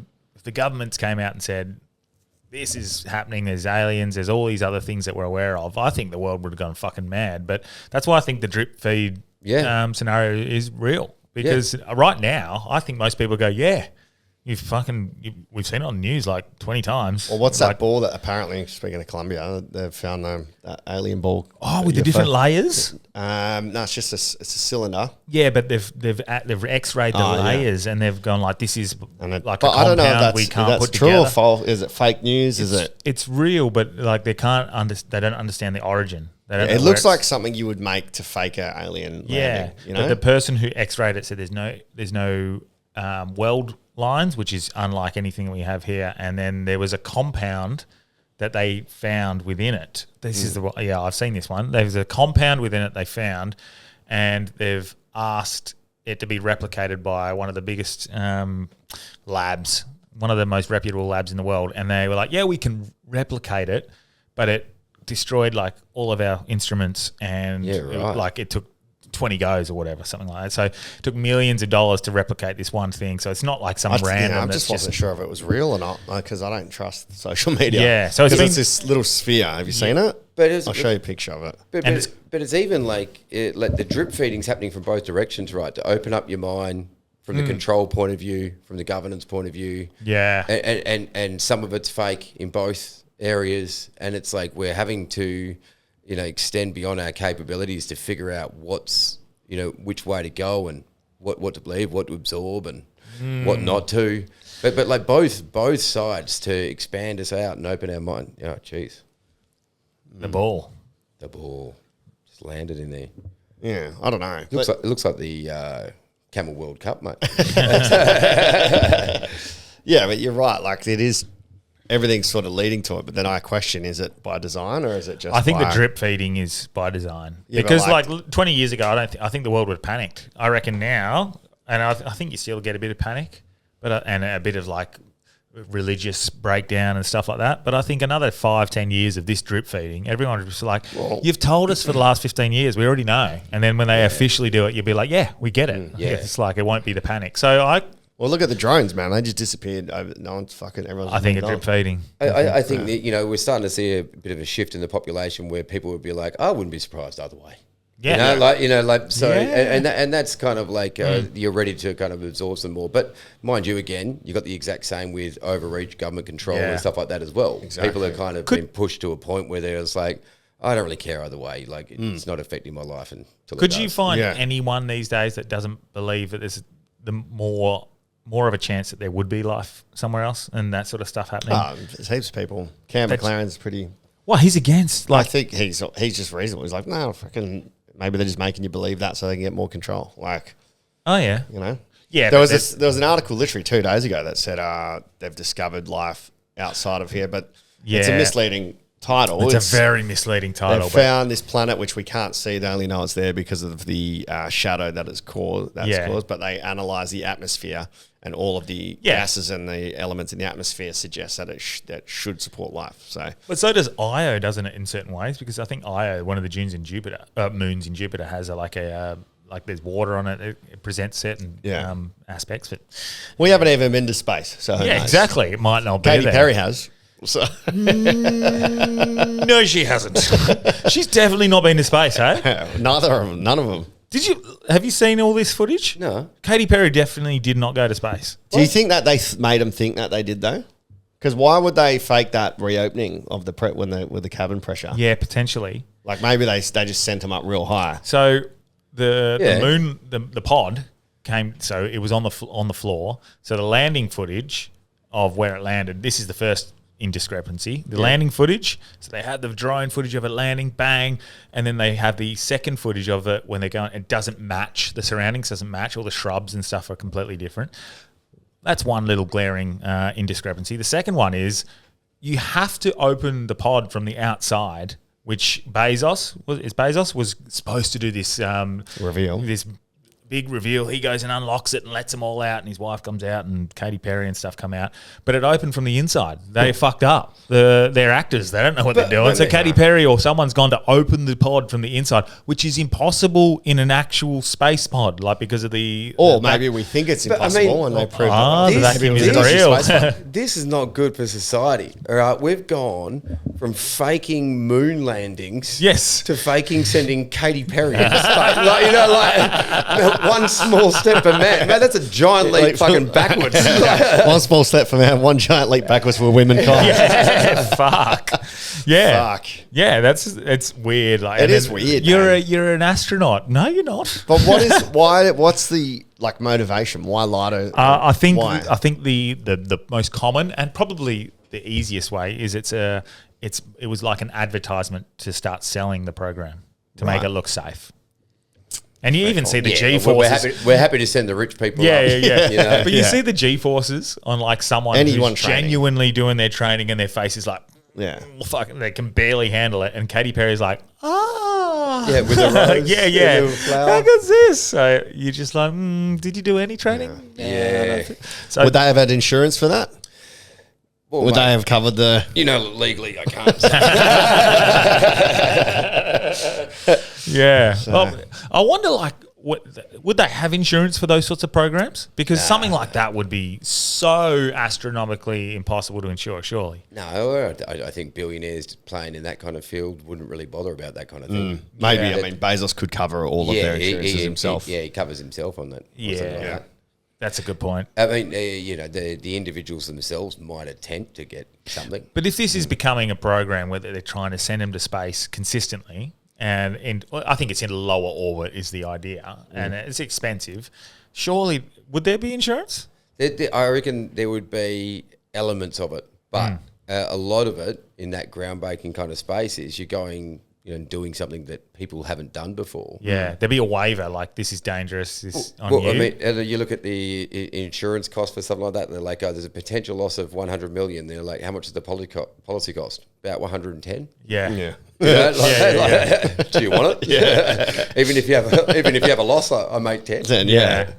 governments came out and said, this is happening, there's aliens, there's all these other things that we're aware of, I think the world would have gone fucking mad. But that's why I think the drip feed scenario is real. Because right now, I think most people go, we've seen it on the news like 20 times. Well, what's that ball that apparently, speaking of Colombia, they've found that alien ball? Oh, with the different layers? No, it's just it's a cylinder. Yeah, but they've X-rayed the layers and they've gone like, this is like a compound I don't know if we can't that's put true together. or false. Is it fake news? It's real, but like they don't understand the origin. It looks like something you would make to fake an alien landing, you know? But the person who X-rayed it said there's no weld lines, which is unlike anything we have here. And then there was a compound that they found within it. This is I've seen this one. There's a compound within it they found, and they've asked it to be replicated by one of the biggest labs one of the most reputable labs in the world, and they were like, yeah, we can replicate it, but it destroyed like all of our instruments, and it took 20 goes or whatever, something like that. So it took millions of dollars to replicate this one thing. So it's not like some random. I just wasn't sure if it was real or not, because I don't trust social media. Yeah, so it's this little sphere. Have you seen it? But I'll show you a picture of it. But it's even like the drip feeding's happening from both directions, right? To open up your mind from the control point of view, from the governance point of view. Yeah. And some of it's fake in both areas. And it's like we're having to, extend beyond our capabilities to figure out what's, which way to go and what to believe, what to absorb and what not to. But like both sides to expand us out and open our mind. Oh, jeez. The ball just landed in there. Yeah, I don't know. It looks like the Camel World Cup, mate. Yeah, but you're right. Like it is, everything's sort of leading to it. But then I question: is it by design or is it just? I think the drip feeding is by design, because like 20 years ago, I think the world would have panicked. I reckon now, and I think you still get a bit of panic, but and a bit of like religious breakdown and stuff like that. But I think another 5-10 years of this drip feeding, everyone was just like, you've told us for the last 15 years, we already know. And then when they officially do it, you'll be like, yeah, we get it. Yeah. It's like, it won't be the panic. So well, look at the drones, man. They just disappeared. No one's fucking, everyone's I think it's drip feeding. I think that, we're starting to see a bit of a shift in the population where people would be like, I wouldn't be surprised either way. Yeah. And that's kind of like you're ready to kind of absorb some more. But mind you, again, you got the exact same with overreach, government control and stuff like that as well. Exactly. People are kind of been pushed to a point where they're just like, I don't really care either way. Like it's not affecting my life until Could you find anyone these days that doesn't believe that there's the more of a chance that there would be life somewhere else and that sort of stuff happening? There's heaps of people. Cam McLaren's pretty. Well, he's against. Like, I think he's just reasonable. He's like, no, fucking. Maybe they're just making you believe that so they can get more control. Like, oh yeah, yeah. There was an article literally 2 days ago that said they've discovered life outside of here, but it's a misleading title. It's a very misleading title. They found this planet which we can't see. They only know it's there because of the shadow that it's caused. But they analyze the atmosphere and all of the gases and the elements in the atmosphere suggest that that should support life. But so does Io, doesn't it, in certain ways? Because I think Io, one of the moons in Jupiter, has like there's water on it. It presents certain aspects. But we haven't even been to space, so who knows? Exactly. It might not be. Katy Perry has. So. No, she hasn't. She's definitely not been to space, eh? None of them. Have you seen all this footage? No. Katy Perry definitely did not go to space. Do you think that they made them think that they did though? Because why would they fake that reopening of with the cabin pressure? Yeah, potentially. Like maybe they just sent them up real high. So the moon, the pod came. So it was on the floor. So the landing footage of where it landed. This is the first indiscrepancy. The landing footage, so they had the drone footage of it landing, bang, and then they have the second footage of it when they're going. It doesn't match, the surroundings doesn't match, all the shrubs and stuff are completely different. That's one little glaring indiscrepancy. The second one is you have to open the pod from the outside, which Bezos was supposed to do this reveal, this big reveal. He goes and unlocks it and lets them all out, and his wife comes out and Katy Perry and stuff come out. But it opened from the inside. They fucked up. They're actors. They don't know what they're doing. So Katy Perry or someone's gone to open the pod from the inside, which is impossible in an actual space pod, like because of the... Or maybe we think it's impossible and they prove it. This is not good for society. All right, we've gone from faking moon landings to faking sending Katy Perry into space. One small step for man. Man, that's a giant leap fucking backwards. One small step for man, one giant leap backwards for womankind. Yeah, fuck. Yeah. Fuck. Yeah, it's weird. Like, it is weird. You're an astronaut. No, you're not. But what's the motivation? Why lie to I think the most common and probably the easiest way is it was like an advertisement to start selling the program to make it look safe. And you even see the G-forces. We're happy to send the rich people up. Yeah. But you see the G-forces on like someone who's genuinely doing their training and their face is like, fuck, they can barely handle it. And Katy Perry's like, yeah, with the rose. How good's this? So you're just like, did you do any training? Yeah. So would they have had insurance for that? Would they have covered the... legally I can't. Yeah. Well, I wonder, would they have insurance for those sorts of programs? Because something like that would be so astronomically impossible to insure, surely. No, I think billionaires playing in that kind of field wouldn't really bother about that kind of thing. Maybe, Bezos could cover all of their insurances himself. He covers himself on that. Yeah. That's a good point. I mean, the individuals themselves might attempt to get something. But if this is becoming a program where they're trying to send them to space consistently, and I think it's in lower orbit is the idea, and it's expensive, surely would there be insurance? I reckon there would be elements of it, but a lot of it in that groundbreaking kind of space is you're going doing something that people haven't done before. Yeah, there'd be a waiver like this is dangerous. I mean, you look at the insurance cost for something like that. They're like, there's a potential loss of 100 million. They're like, how much does the policy cost? About 110. Yeah. Do you want it? Yeah. even if you have a loss, I make 10. Yeah.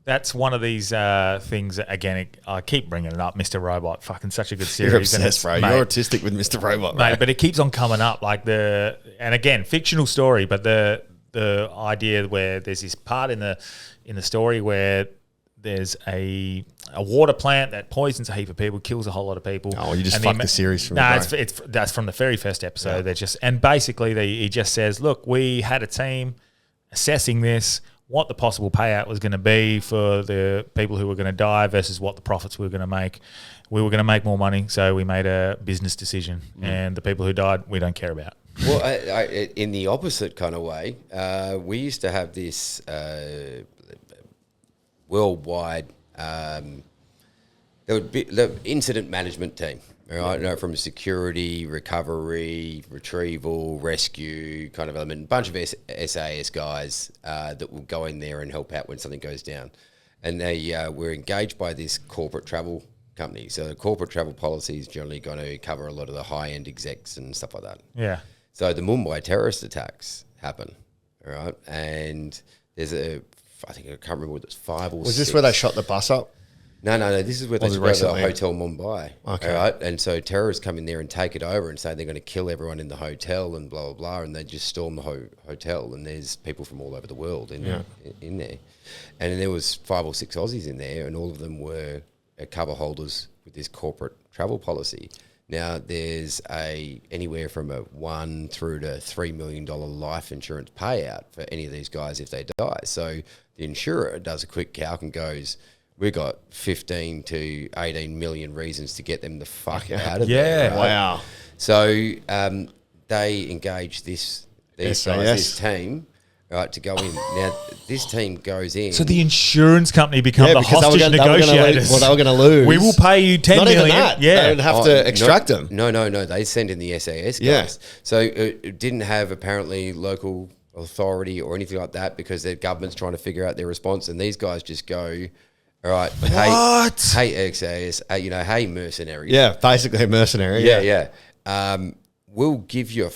That's one of these things that, again, I keep bringing it up, Mr. Robot. Fucking such a good series. You're obsessed, bro. You're autistic with Mr. Robot, mate. But it keeps on coming up. And again, fictional story, but the idea where there's this part in the story where there's a water plant that poisons a heap of people, kills a whole lot of people. Oh, you just fucked the series from that's from the very first episode. Yeah. Basically he just says, look, we had a team assessing this, what the possible payout was going to be for the people who were going to die versus what the profits we were going to make. We were going to make more money, so we made a business decision. And the people who died, we don't care about. Well, in the opposite kind of way, we used to have this worldwide there would be the incident management team. Right, from security, recovery, retrieval, rescue kind of element. A bunch of SAS guys that will go in there and help out when something goes down. And they were engaged by this corporate travel company. So the corporate travel policy is generally going to cover a lot of the high-end execs and stuff like that. Yeah. So the Mumbai terrorist attacks happen, all right? And there's I can't remember whether it's 5 or 6. Was this where they shot the bus up? No. This is where they spread the Hotel Mumbai. Okay. Right? And so terrorists come in there and take it over and say they're going to kill everyone in the hotel and blah, blah, blah. And they just storm the hotel. And there's people from all over the world in there. And there was 5 or 6 Aussies in there, and all of them were cover holders with this corporate travel policy. Now, there's anywhere from a $1 through to $3 million life insurance payout for any of these guys if they die. So the insurer does a quick calc and goes, we got 15 to 18 million reasons to get them the fuck out of there. Right? Wow. So they engage this team, right, to go in. Now, this team goes in. So the insurance company become the hostage negotiators. They were going to lose. We will pay you 10 million. Not even that. Yeah. They would have to extract them. No. They send in the SAS guys. Yeah. So it didn't have apparently local authority or anything like that because their government's trying to figure out their response. And these guys just go... All right. What? Hey, SAS, hey, mercenaries. Yeah, basically a mercenary. Yeah. We'll give you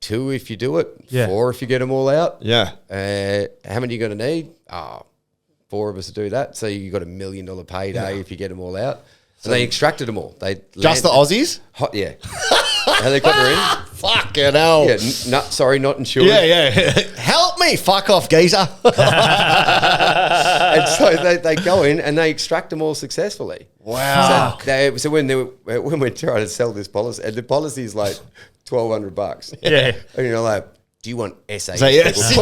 2 if you do it, 4 if you get them all out. Yeah. How many are you going to need? 4 of us to do that. So you got $1 million payday if you get them all out. So they extracted them all. Just the Aussies? Yeah. How they got her in? Fucking hell. Yeah, not insured. Yeah. Help me, fuck off, geezer. And so they go in and they extract them all successfully. Wow. So when we're trying to sell this policy, and the policy is like $1,200. Yeah. And you're like, do you want SAS? Say yes.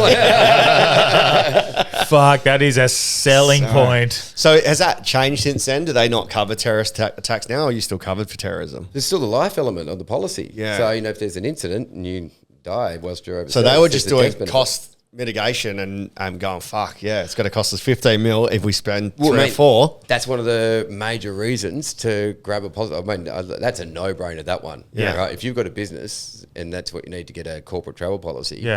Fuck, that is a selling point. So has that changed since then? Do they not cover terrorist attacks now, or are you still covered for terrorism? There's still the life element of the policy. Yeah. So, if there's an incident and you die whilst you're overseas. So they were just doing cost mitigation and going, fuck, yeah, it's going to cost us 15 mil if we spend 3 or 4. That's one of the major reasons to grab a policy. I mean, that's a no-brainer, that one. Yeah. Right? If you've got a business and that's what you need to get a corporate travel policy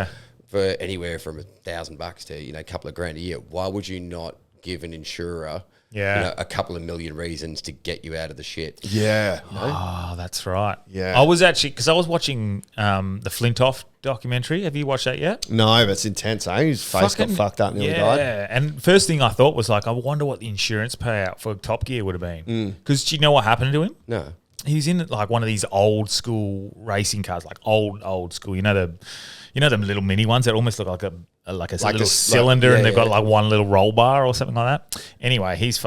for anywhere from $1,000 to, a couple of grand a year, why would you not give an insurer a couple of million reasons to get you out of the shit. Yeah. Oh, that's right. Yeah. I was actually, because I was watching the Flintoff documentary. Have you watched that yet? No, but it's intense, eh? His face got fucked up and nearly died. Yeah, and first thing I thought was like, I wonder what the insurance payout for Top Gear would have been. Because do you know what happened to him? No. He's in like one of these old school racing cars, like old school. You know them little mini ones that almost look like a little cylinder, and they've got like one little roll bar or something like that. Anyway, he's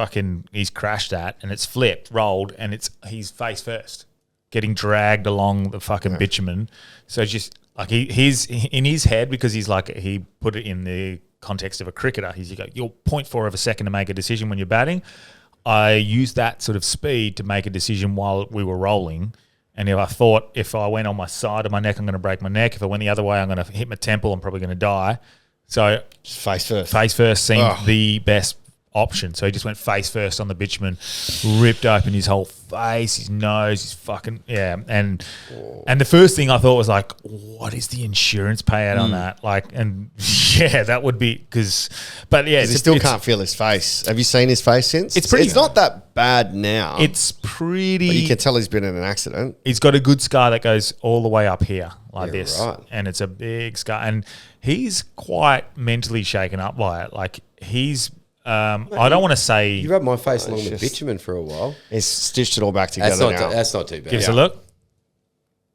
crashed that, and it's flipped, rolled, and he's face first, getting dragged along the fucking bitumen. So just like he's in his head, because he put it in the context of a cricketer. He's like, you're 0.4 of a second to make a decision when you're batting. I used that sort of speed to make a decision while we were rolling. And if I went on my side of my neck, I'm going to break my neck. If I went the other way, I'm going to hit my temple. I'm probably going to die. So just face first. Face first seemed the best option. So he just went face first on the bitumen, ripped open his whole face, his nose, his fucking and the first thing I thought was like, what is the insurance payout on that? Like, and that would be but he still can't feel his face. Have you seen his face since? It's not that bad now. It's pretty. But you can tell he's been in an accident. He's got a good scar that goes all the way up here like this, right. and it's a big scar, and he's quite mentally shaken up by it. Like he's. I don't want to say... You rubbed my face along the bitumen for a while. He's stitched it all back together now. That's not too bad. Give us a look.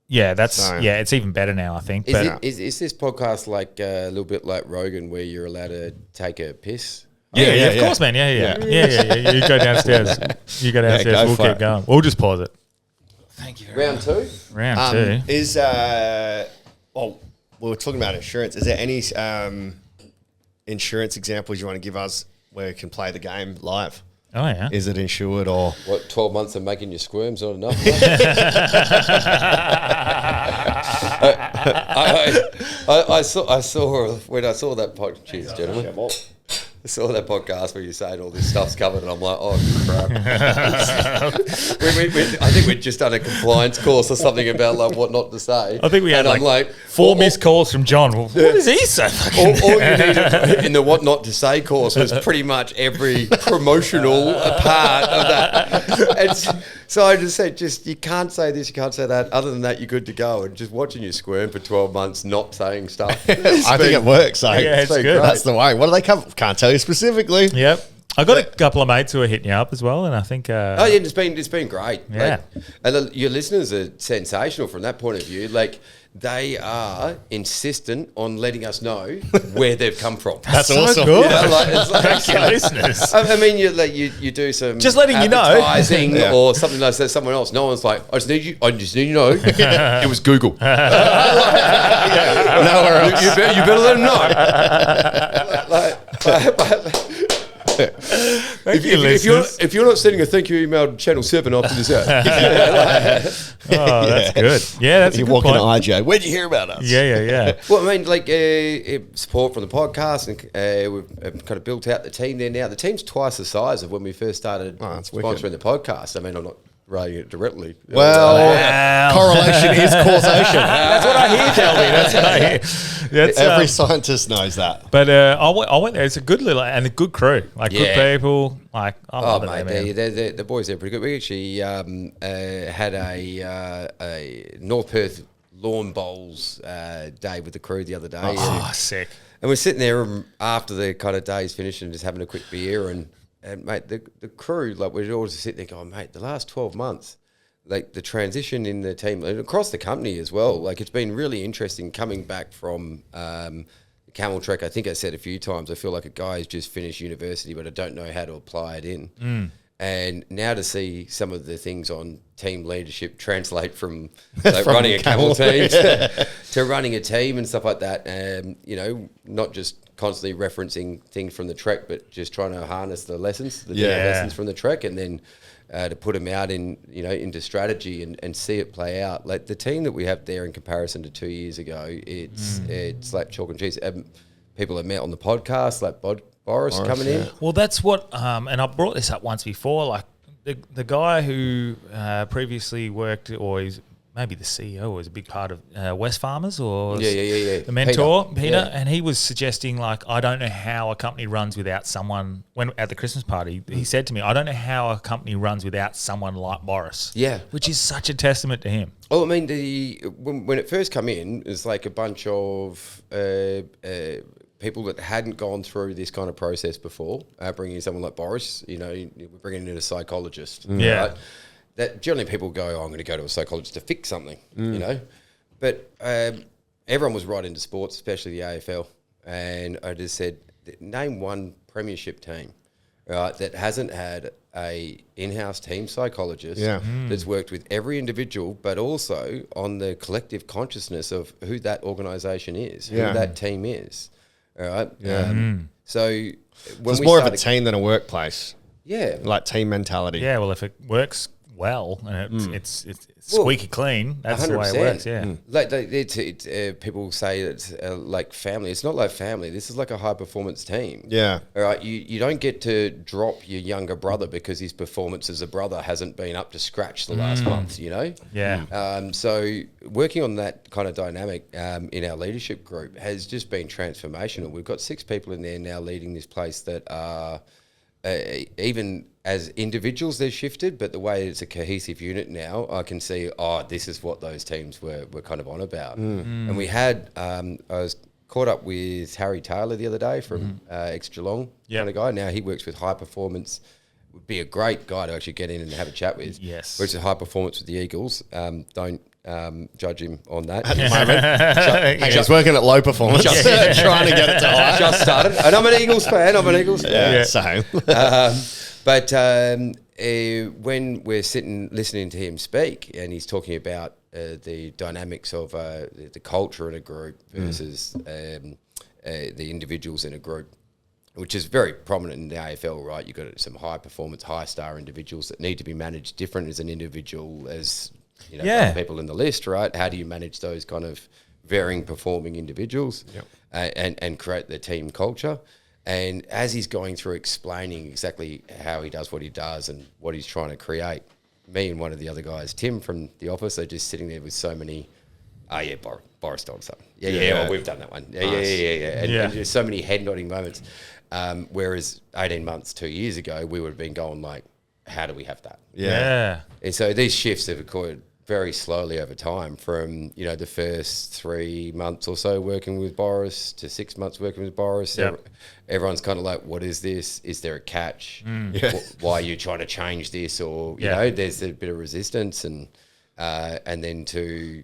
Yeah, it's even better now, I think. Is this podcast like a little bit like Rogan, where you're allowed to take a piss? Yeah, of course, man. Yeah. You go downstairs. We'll keep going. We'll just pause it. Thank you. Round two? Round two. We were talking about insurance. Is there any insurance examples you want to give us where you can play the game live? Oh, yeah. Is it insured or... What, 12 months of making you squirm's not enough? I saw when I saw that podcast... Cheers, gentlemen. I saw that podcast where you're saying all this stuff's covered, and I'm like, oh, crap. I think we'd just done a compliance course or something about like what not to say. I think we had like 4 missed calls from John. Well, what does he say? All you needed in the what not to say course was pretty much every promotional part of that. And so I just said, you can't say this, you can't say that. Other than that, you're good to go. And just watching you squirm for 12 months, not saying stuff. I think it works. It's good. That's the way. What do they cover? Can't tell you specifically. Yep. I got a couple of mates who are hitting you up as well, and I think... it's been great. Yeah. And your listeners are sensational from that point of view. Like, they are insistent on letting us know where they've come from. That's awesome. Good. Thank you, listeners. I mean, you do some just letting you know advertising or something like that. Someone else. No one's like, I just need you to know it was Google. Nowhere else. You better let them know. If you're not sending a thank you email to Channel 7 after this out. That's good. Yeah, that's You're a good walking point. to IJ. Where'd you hear about us? Yeah. Well, I mean, like support from the podcast, and we've kind of built out the team there now. The team's twice the size of when we first started sponsoring the podcast. I mean, I'm not writing it directly. Well, correlation is causation. That's what I hear, Kelby. That's what I hear. Every scientist knows that. But I went there. It's a good and a good crew. Like good people. Like I love it, man. The boys are pretty good. We actually had a North Perth lawn bowls day with the crew the other day. Sick. And we're sitting there after the kind of day's finished and just having a quick beer and mate, the crew, like, we'd all just sit there going, mate, the last 12 months, like, the transition in the team, and across the company as well, like, it's been really interesting coming back from Camel Trek. I think I said a few times, I feel like a guy who's just finished university, but I don't know how to apply it in. And now to see some of the things on team leadership translate from like running a camel team to running a team and stuff like that, not just constantly referencing things from the Trek, but just trying to harness the lessons, lessons from the Trek, and then to put them out into strategy and see it play out. Like the team that we have there in comparison to 2 years ago, it's like chalk and cheese. People have met on the podcast, like Boris coming in. Well, that's what, and I brought this up once before. Like the guy who previously worked or is maybe the CEO was a big part of West Farmers or the mentor, Peter. Yeah. And he was suggesting, like, I don't know how a company runs without someone. When at the Christmas party, he said to me, I don't know how a company runs without someone like Boris. Yeah. Which is such a testament to him. Well, I mean, when it first come in, it's like a bunch of people that hadn't gone through this kind of process before, bringing in someone like Boris, we're bringing in a psychologist. Yeah. Right? That generally people go, I'm going to go to a psychologist to fix something, But everyone was right into sports, especially the AFL. And I just said, name one premiership team, right, that hasn't had a in-house team psychologist that's worked with every individual, but also on the collective consciousness of who that organisation is, who that team is. All right. So when it's more of a team than a workplace. Yeah. Like team mentality. Yeah, well, if it works well and it's squeaky clean, that's 100%. The way it works, yeah. Like people say it's like family. It's not like family. This is like a high-performance team. Yeah. All right, you don't get to drop your younger brother because his performance as a brother hasn't been up to scratch the last month, Yeah. So working on that kind of dynamic in our leadership group has just been transformational. We've got 6 people in there now leading this place that are even as individuals they're shifted, but the way it's a cohesive unit now, I can see, this is what those teams were kind of on about. And we had, I was caught up with Harry Taylor the other day from ex-Geelong kind of guy. Now he works with high performance, would be a great guy to actually get in and have a chat with. Yes. Works with high performance with the Eagles. Don't judge him on that. At the moment. He's working at low performance. Trying to get it to high. Just started. And I'm an Eagles fan. Yeah, same. But when we're sitting listening to him speak and he's talking about the dynamics of the culture in a group versus the individuals in a group, which is very prominent in the AFL, right? You've got some high-performance, high-star individuals that need to be managed different as an individual as other people in the list, right? How do you manage those kind of varying performing individuals and create the team culture? And as he's going through explaining exactly how he does what he does and what he's trying to create, me and one of the other guys, Tim from the office, are just sitting there with so many, Boris done something. Well, we've done that one. Yeah. And there's so many head nodding moments. Whereas 18 months, 2 years ago, we would have been going like, how do we have that? Yeah. And so these shifts have occurred very slowly over time from, the first 3 months or so working with Boris to 6 months working with Boris. Yep. Everyone's kind of like, what is this? Is there a catch? Why are you trying to change this? Or, there's a bit of resistance and then to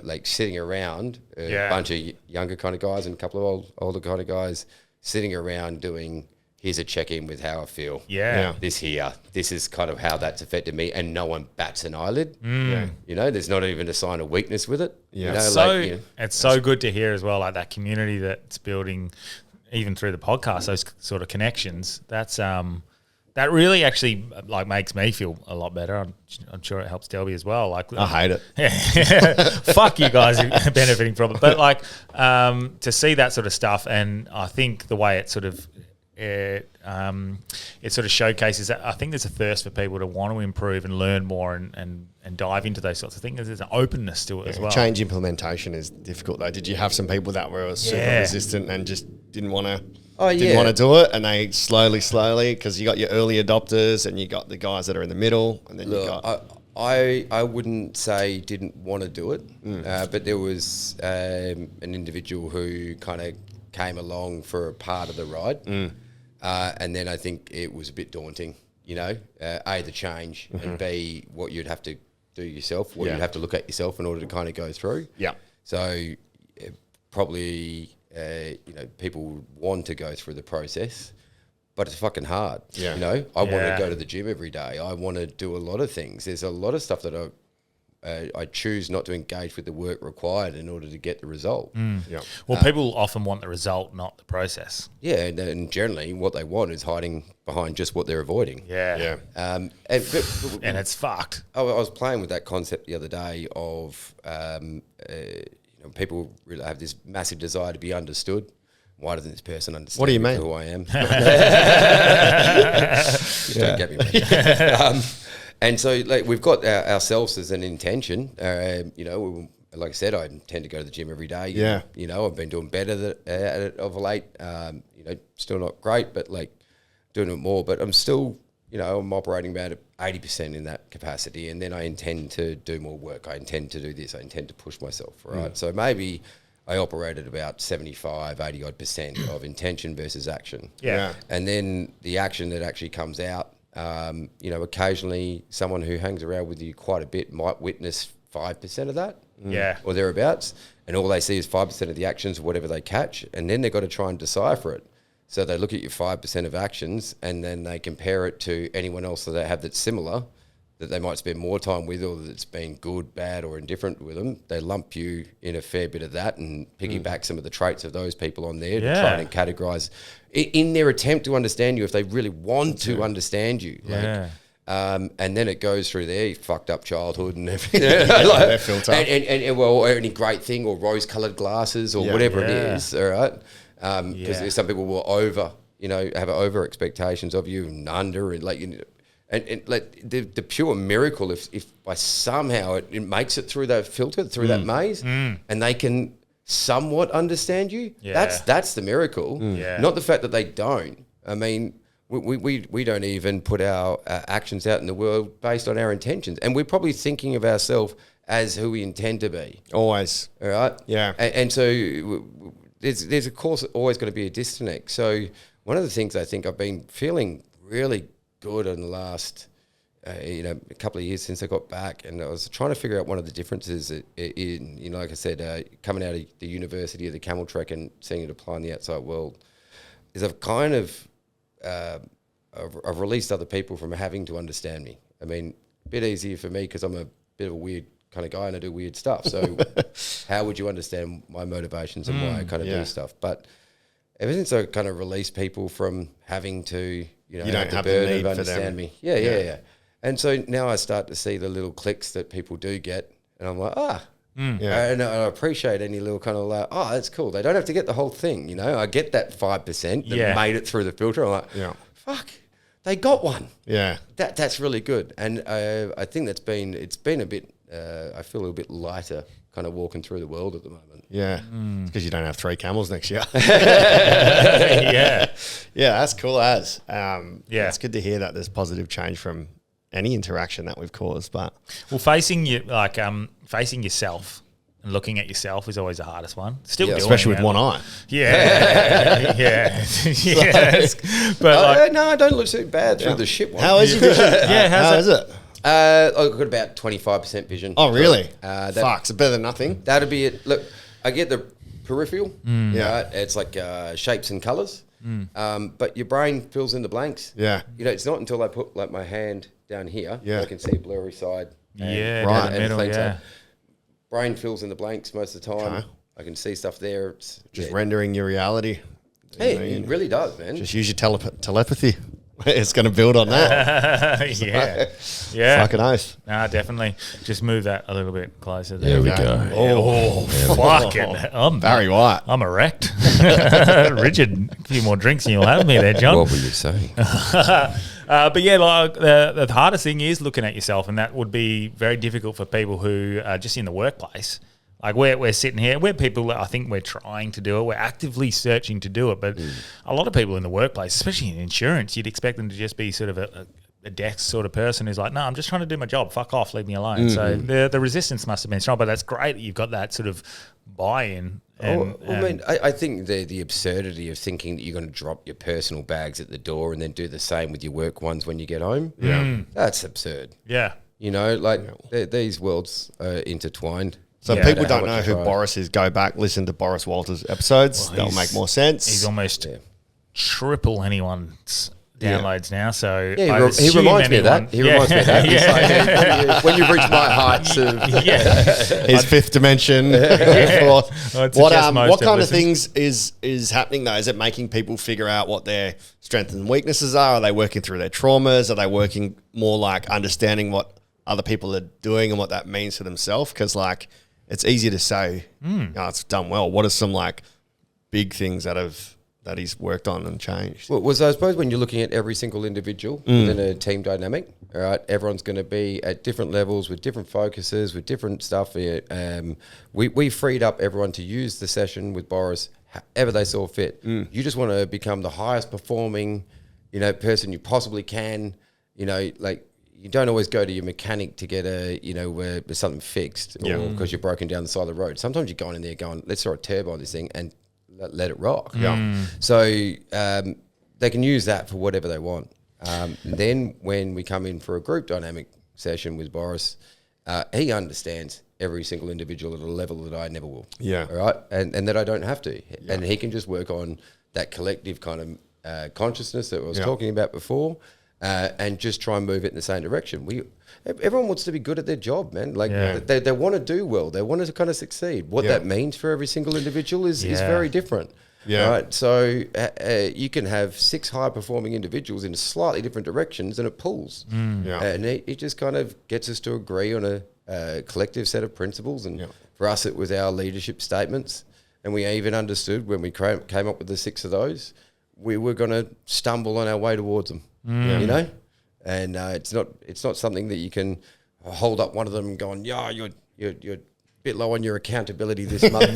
like sitting around a bunch of younger kind of guys and a couple of older kind of guys sitting around doing, here's a check-in with how I feel. Yeah. This is kind of how that's affected me, and no one bats an eyelid. There's not even a sign of weakness with it. It's so good to hear as well, like that community that's building, even through the podcast, those sort of connections. That's that really actually like makes me feel a lot better. I'm sure it helps Delby as well. Like I hate it. Yeah. Fuck you guys are benefiting from it. But like to see that sort of stuff, and I think the way it sort of it sort of showcases that I think there's a thirst for people to want to improve and learn more and dive into those sorts of things. There's an openness to it as well. Change implementation is difficult though. Did you have some people that were super resistant and just didn't want to do it, and they slowly, because you got your early adopters and you got the guys that are in the middle, and then you got... I wouldn't say didn't want to do it, but there was an individual who kind of came along for a part of the ride, and then I think it was a bit daunting, A, the change, and B, what you'd have to do yourself, what you'd have to look at yourself in order to kind of go through. Yeah. So probably... people want to go through the process, but it's fucking hard. Yeah. I want to go to the gym every day. I want to do a lot of things. There's a lot of stuff that I choose not to engage with the work required in order to get the result. Yeah. Well, people often want the result, not the process. Yeah, and generally what they want is hiding behind just what they're avoiding. Yeah. And it's fucked. I was playing with that concept the other day of people really have this massive desire to be understood. Why doesn't this person understand what do you mean? Who I am? Just don't get me, man. And so like we've got ourselves as an intention. Like I said, I tend to go to the gym every day. Yeah. I've been doing better at it of late. Still not great, but like doing it more. But I'm still, I'm operating about 80% in that capacity. And then I intend to do more work. I intend to do this. I intend to push myself, right? So maybe I operate at about 75, 80 odd % of intention versus action. Yeah. And then the action that actually comes out, occasionally someone who hangs around with you quite a bit might witness 5% of that. Yeah. Or thereabouts. And all they see is 5% of the actions, whatever they catch. And then they've got to try and decipher it. So they look at your 5% of actions and then they compare it to anyone else that they have that's similar, that they might spend more time with, or that's been good, bad, or indifferent with them. They lump you in a fair bit of that and piggyback some of the traits of those people on there to try and categorise in their attempt to understand you if they really want to understand you. Yeah. And then it goes through their fucked up childhood and everything. Their filter. And any great thing or rose-coloured glasses or whatever it is, all right? Because there's some people will have over expectations of you and under and like and like the pure miracle if by somehow it makes it through that filter, through that maze, and they can somewhat understand you. That's the miracle. Not the fact that they don't. I mean, we don't even put our actions out in the world based on our intentions, and we're probably thinking of ourselves as who we intend to be. Always. All right. Yeah. And so there's of course always going to be a disconnect. So one of the things I think I've been feeling really good in the last a couple of years since I got back, and I was trying to figure out one of the differences in like I said, coming out of the university of the camel trek and seeing it apply in the outside world, is I've kind of I've released other people from having to understand me. I mean, a bit easier for me because I'm a bit of a weird kind of guy and I do weird stuff. So how would you understand my motivations and why I kind of do stuff? But ever since I kind of released people from having to, you don't have the need of for them. understand me. Yeah. And so now I start to see the little clicks that people do get, and I'm like, and I appreciate any little kind of like, that's cool. They don't have to get the whole thing, I get that 5% that made it through the filter. I'm like, fuck, they got one. Yeah. That's really good. And I think it's been a bit, I feel a little bit lighter kind of walking through the world at the moment. Yeah. Because you don't have 3 camels next year. Yeah, that's cool as. It's good to hear that there's positive change from any interaction that we've caused. But facing yourself and looking at yourself is always the hardest one. Still doing especially it. with one eye. Yeah. Yes. But no, I don't look so bad through the shit one. How is your vision? How is it? I've got about 25% vision. Oh, really? Fuck, it's better than nothing. That'd be it. Look, I get the peripheral. Right? It's like shapes and colours. But your brain fills in the blanks. Yeah. It's not until I put like my hand down here that I can see a blurry side. Down the middle, side. Brain fills in the blanks most of the time. Okay. I can see stuff there. It's just rendering your reality. Hey, it really does, man. Just use your telepathy. It's going to build on that. Yeah. Fucking oath. Nah, definitely. Just move that a little bit closer. There we go. Oh, fucking. I'm Barry White. I'm erect. Richard, a few more drinks and you'll have me there, John. What were you saying? But yeah, like the hardest thing is looking at yourself, and that would be very difficult for people who are just in the workplace. Like we're sitting here, we're people that I think we're trying to do it. We're actively searching to do it. But a lot of people in the workplace, especially in insurance, you'd expect them to just be sort of a desk sort of person who's like, no, I'm just trying to do my job. Fuck off, leave me alone. So the resistance must have been strong. But that's great that you've got that sort of buy-in. I think the absurdity of thinking that you're going to drop your personal bags at the door and then do the same with your work ones when you get home. That's absurd. Yeah. These worlds are intertwined. So people don't know who Boris is. Go back, listen to Boris Walters' episodes. They'll make more sense. He's almost triple anyone's downloads now. So he reminds me of that. He reminds me of that. Like, when you reach my heights of his fifth dimension. What kind of things is happening though? Is it making people figure out what their strengths and weaknesses are? Are they working through their traumas? Are they working more like understanding what other people are doing and what that means for themselves? Because it's easy to say, it's done well. What are some big things that that he's worked on and changed. Well, I suppose when you're looking at every single individual within a team dynamic, all right, everyone's going to be at different levels with different focuses, with different stuff. We freed up everyone to use the session with Boris however they saw fit. You just want to become the highest performing, person you possibly can. Like you don't always go to your mechanic to get where there's something fixed or because you're broken down the side of the road. Sometimes you're going in there going, let's throw a turbo on this thing and let it rock. So they can use that for whatever they want. Then when we come in for a group dynamic session with Boris, he understands every single individual at a level that I never will. Yeah. All right. And that I don't have to. Yeah. And he can just work on that collective kind of consciousness that I was talking about before, and just try and move it in the same direction. Everyone wants to be good at their job, man. Like they want to do well. They want to kind of succeed. What that means for every single individual is very different. Yeah. Right. So you can have 6 high-performing individuals in slightly different directions, and it pulls. And it just kind of gets us to agree on a collective set of principles. And for us, it was our leadership statements. And we even understood when we came up with the 6 of those, we were going to stumble on our way towards them. And it's not something that you can hold up one of them and going, you're a bit low on your accountability this month. In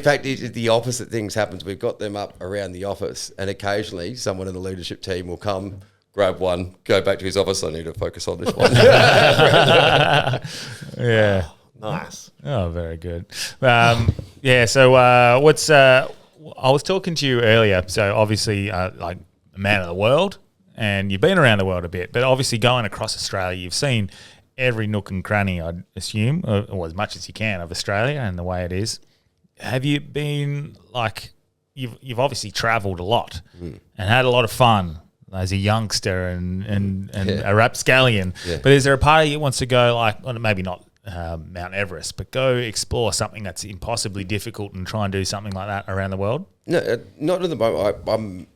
fact, the opposite things happens. We've got them up around the office, and occasionally someone in the leadership team will come, grab one, go back to his office. I need to focus on this one. Nice. Oh, very good. So I was talking to you earlier. So obviously, like a man of the world, and you've been around the world a bit, but obviously going across Australia, you've seen every nook and cranny, I'd assume, or as much as you can, of Australia and the way it is. Have you been like, you've obviously travelled a lot and had a lot of fun as a youngster and a rapscallion. But is there a part of you that wants to go like, well, maybe not Mount Everest, but go explore something that's impossibly difficult and try and do something like that around the world? No, not at the moment.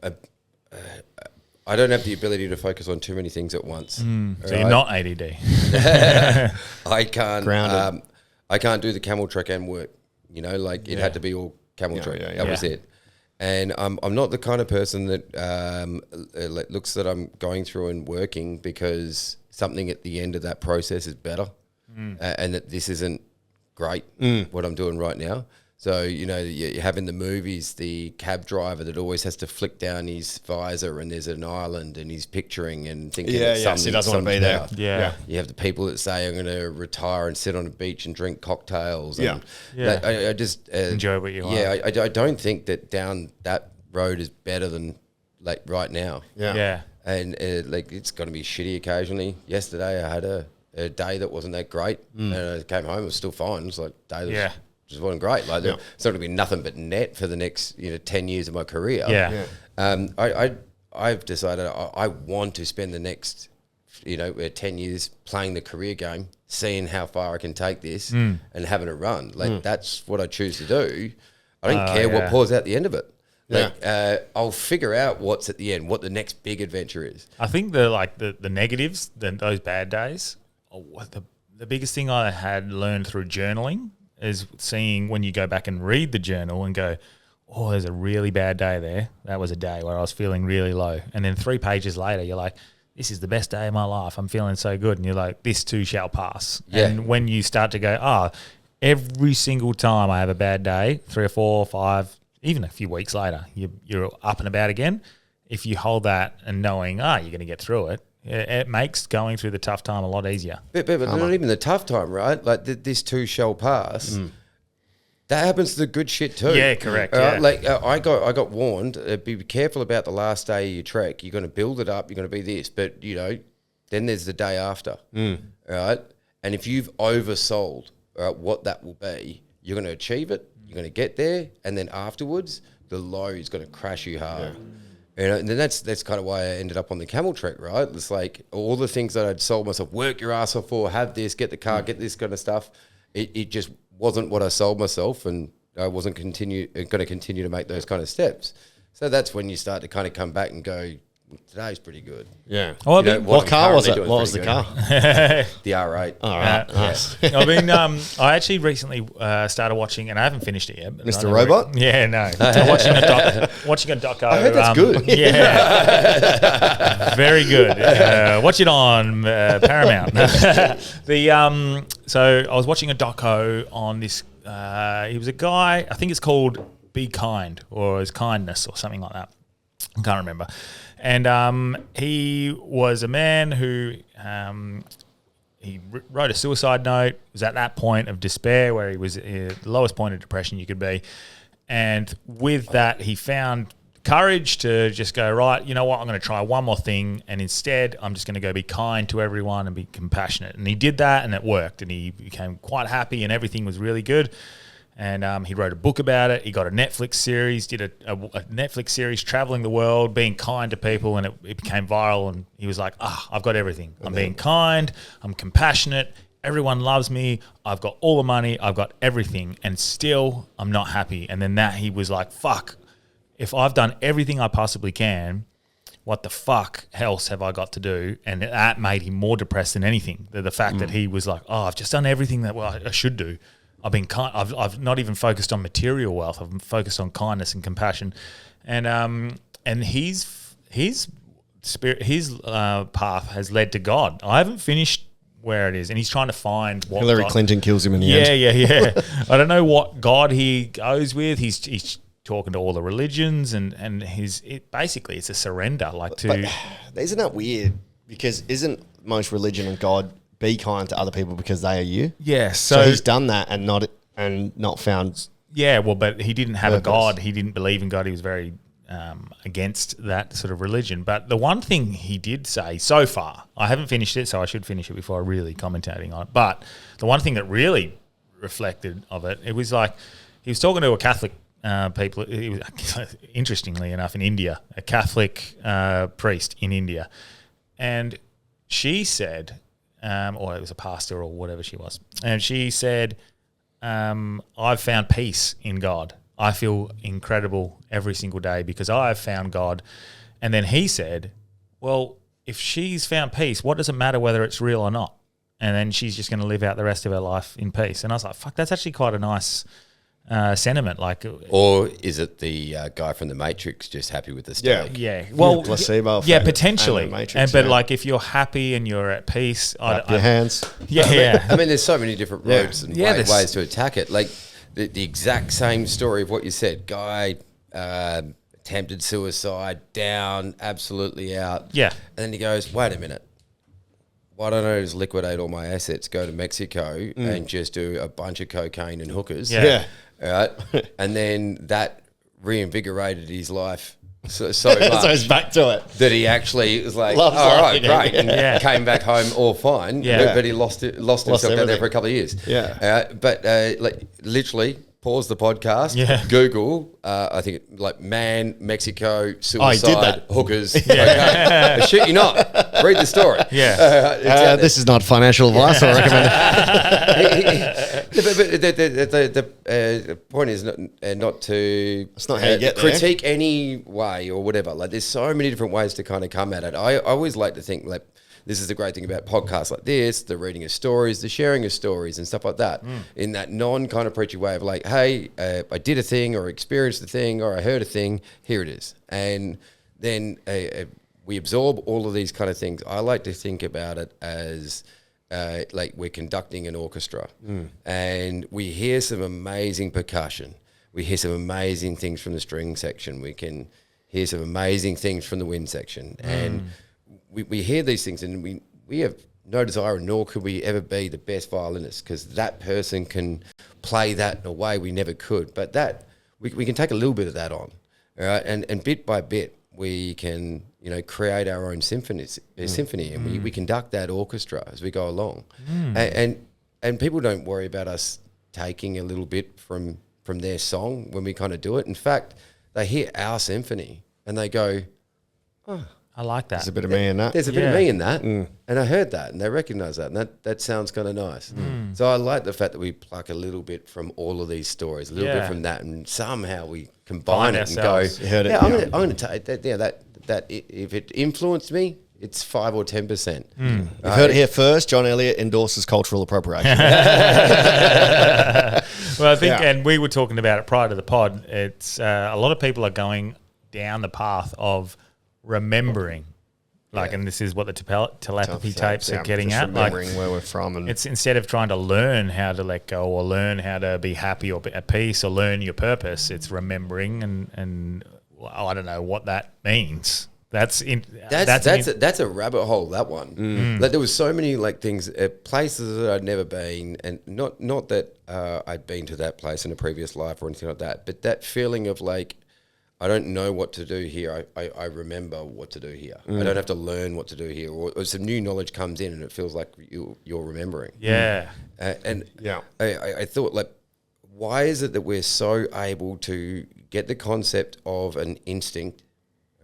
I don't have the ability to focus on too many things at once. So you're not ADD. I can't. Grounded. I can't do the camel trek and work. It had to be all camel trek. That was it. And I'm not the kind of person that looks that I'm going through and working because something at the end of that process is better, and that this isn't great what I'm doing right now. So, you have in the movies the cab driver that always has to flick down his visor and there's an island and he's picturing and thinking that so he doesn't want to be there. Yeah. You have the people that say, I'm going to retire and sit on a beach and drink cocktails. And I just... enjoy what you are. Yeah, I don't think that down that road is better than like right now. Yeah. And it's going to be shitty occasionally. Yesterday I had a day that wasn't that great and I came home, it was still fine. It was like a day that was... just wasn't great. Like it's not going to be nothing but net for the next 10 years of my career. I've decided I want to spend the next 10 years playing the career game, seeing how far I can take this, and having a run. Like that's what I choose to do. I don't care what pours out the end of it. I'll figure out what's at the end, what the next big adventure is. I think the negatives, those bad days. The biggest thing I had learned through journaling is seeing when you go back and read the journal and go, oh, there's a really bad day there. That was a day where I was feeling really low. And then 3 pages later, you're like, this is the best day of my life. I'm feeling so good. And you're like, this too shall pass. Yeah. And when you start to go, every single time I have a bad day, 3 or 4 or 5, even a few weeks later, you're up and about again. If you hold that and knowing, you're going to get through it, it makes going through the tough time a lot easier. But not even the tough time, right? Like this too shall pass. That happens to the good shit too. Yeah, correct. Like I got warned. Be careful about the last day of your trek. You're going to build it up. You're going to be this, but then there's the day after, right? And if you've oversold what that will be, you're going to achieve it. You're going to get there, and then afterwards, the low is going to crash you hard. And then that's kind of why I ended up on the camel trek, right? It's like all the things that I'd sold myself, work your ass off for, have this, get the car, get this kind of stuff. It just wasn't what I sold myself, and I wasn't going to continue to make those kind of steps. So that's when you start to kind of come back and go, today's pretty good. Yeah. Well, You know, What I'm car was currently it? doing What is was the pretty car? good. The R8. All right. Nice. I mean, I actually recently started watching, and I haven't finished it yet. But Mr. I know Robot? Yeah, no. So watching a doco. I heard that's good. Yeah. Very good. Watch it on Paramount. So I was watching a doco on this. He was a guy, I think it's called Be Kind, or His Kindness, or something like that. I can't remember. And he was a man who he wrote a suicide note. Was at that point of despair where he was at the lowest point of depression you could be. And with that, he found courage to just go, right, you know what, I'm going to try one more thing, and instead I'm just going to go be kind to everyone and be compassionate. And he did that, and it worked, and he became quite happy, and everything was really good. And he wrote a book about it. He got a Netflix series, did a Netflix series traveling the world, being kind to people, and it became viral. And he was like, I've got everything. I'm being kind, I'm compassionate, everyone loves me, I've got all the money, I've got everything, and still I'm not happy. And then he was like, fuck, if I've done everything I possibly can, what the fuck else have I got to do? And that made him more depressed than anything. The fact that he was like, I've just done everything that I should do. I've been kind. I've not even focused on material wealth. I've focused on kindness and compassion, and his spirit, his path has led to God. I haven't finished where it is, and he's trying to find what Hillary God, Clinton kills him in the end. Yeah. I don't know what God he goes with. He's talking to all the religions, and basically it's a surrender, like to. But isn't that weird? Because isn't most religion and God be kind to other people because they are you? Yeah. So he's done that and not found. Yeah. Well, but he didn't have purpose. a God. He didn't believe in God. He was very against that sort of religion. But the one thing he did say so far, I haven't finished it, so I should finish it before I really commentating on it. But the one thing that really reflected of it, it was like he was talking to a Catholic people. He was, interestingly enough, in India, a Catholic priest in India, and she said. Or it was a pastor or whatever she was. And she said, I've found peace in God. I feel incredible every single day because I have found God. And then he said, well, if she's found peace, what does it matter whether it's real or not? And then she's just going to live out the rest of her life in peace. And I was like, fuck, that's actually quite a nice sentiment. Like, or is it the guy from The Matrix just happy with the steak? Yeah. Well, placebo. Yeah, potentially. Matrix, but like, if you're happy and you're at peace, Clap your hands. Yeah. I mean, there's so many different roads and Yeah, ways to attack it. Like the exact same story of what you said. Guy attempted suicide, down, absolutely out. Yeah. And then he goes, wait a minute. Why don't I just liquidate all my assets, go to Mexico and just do a bunch of cocaine and hookers? Yeah. Right? And then that reinvigorated his life so much. So he's back to it. That he actually was like, Loves all right, life, great, yeah. and came back home all fine. Yeah. But he lost himself down there everything. for a couple of years. Yeah. But like literally, pause the podcast. Yeah. Google, I think like man, Mexico, suicide, he did that. hookers. Okay. But shit, you not. Read the story. Yeah. This is not financial advice. I recommend. But the point is not to not how you get there. critique any way or whatever. Like there's so many different ways to kind of come at it. I always like to think like this is the great thing about podcasts like this, the reading of stories, the sharing of stories and stuff like that in that non kind of preachy way of like, hey, I did a thing or experienced a thing or I heard a thing, here it is. And then we absorb all of these kind of things. I like to think about it as like we're conducting an orchestra and we hear some amazing percussion. We hear some amazing things from the string section. We can hear some amazing things from the wind section. And we hear these things and we have no desire, nor could we ever be the best violinist because that person can play that in a way we never could. But that we can take a little bit of that on, all right? And bit by bit, we can, create our own symphony, and we conduct that orchestra as we go along. And people don't worry about us taking a little bit from their song when we kind of do it. In fact, they hear our symphony and they go, oh, I like that. There's a bit of me in that. there's a bit of me in that. And I heard that and they recognize that. And that sounds kind of nice. So I like the fact that we pluck a little bit from all of these stories, a little bit from that. And somehow we combine Find it ourselves. and You heard it. I'm going to take that. if it influenced me, it's 5 or 10%. You've heard it here first. John Elliott endorses cultural appropriation. Well, I think, and we were talking about it prior to the pod, it's a lot of people are going down the path of remembering. And this is what the telepathy tapes are getting at. Remembering where we're from. And it's instead of trying to learn how to let go or learn how to be happy or be at peace or learn your purpose, it's remembering and I don't know what that means. That's a rabbit hole, that one. Like there was so many things, places that I'd never been, and not that I'd been to that place in a previous life or anything like that, but that feeling of I don't know what to do here. I remember what to do here. I don't have to learn what to do here, or some new knowledge comes in and it feels like you're remembering. Yeah, I thought why is it that we're so able to get the concept of an instinct?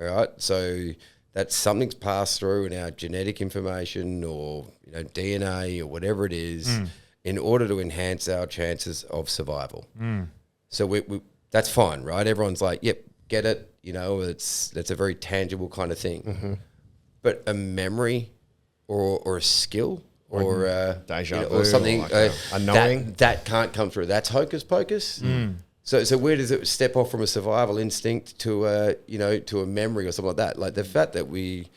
All right, so that something's passed through in our genetic information or DNA or whatever it is in order to enhance our chances of survival. So we that's fine, right? Everyone's like, yep, get it. That's a very tangible kind of thing. But a memory or a skill or deja vu or something a knowing that can't come through. That's hocus pocus. So where does it step off from a survival instinct to a memory or something like that? Like the fact that we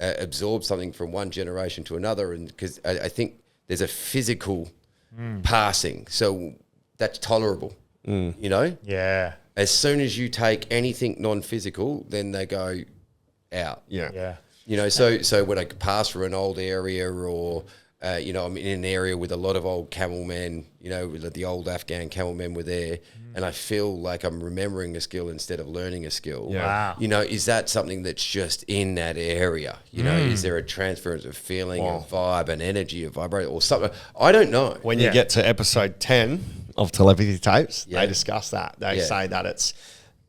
absorb something from one generation to another, and because I think there's a physical passing, so that's tolerable. Yeah. As soon as you take anything non-physical, then they go out. Yeah. So when I pass through an old area or I'm in an area with a lot of old camel men, the old Afghan camel men were there, and I feel like I'm remembering a skill instead of learning a skill. Wow. Is that something that's just in that area? Is there a transference of feeling, of vibe, and energy, of vibration, or something? I don't know. When you get to episode 10 of Telepathy Tapes, they discuss that. They say that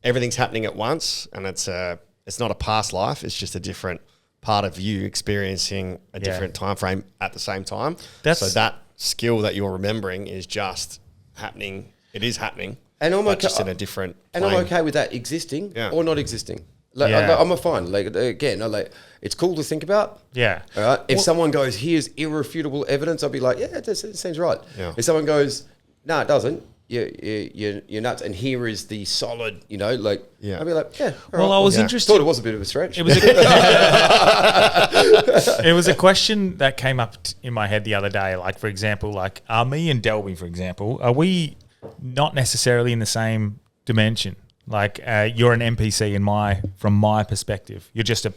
everything's happening at once, and it's not a past life. It's just a different part of you experiencing a different time frame at the same time. So that skill that you're remembering is just happening. It is happening, and I'm okay, just in a different plane. And I'm okay with that existing or not existing. I'm a fine. It's cool to think about. Yeah. All right. If someone goes, here's irrefutable evidence, I'll be like, yeah, it seems right. Yeah. If someone goes, no, it doesn't. You're nuts. And here is the solid, I'll be like, yeah. Well, I was interested. Thought it was a bit of a stretch. It was a question that came up in my head the other day. Like, for example, are me and Delby, for example, are we not necessarily in the same dimension? Like, you're an NPC from my perspective. You're just a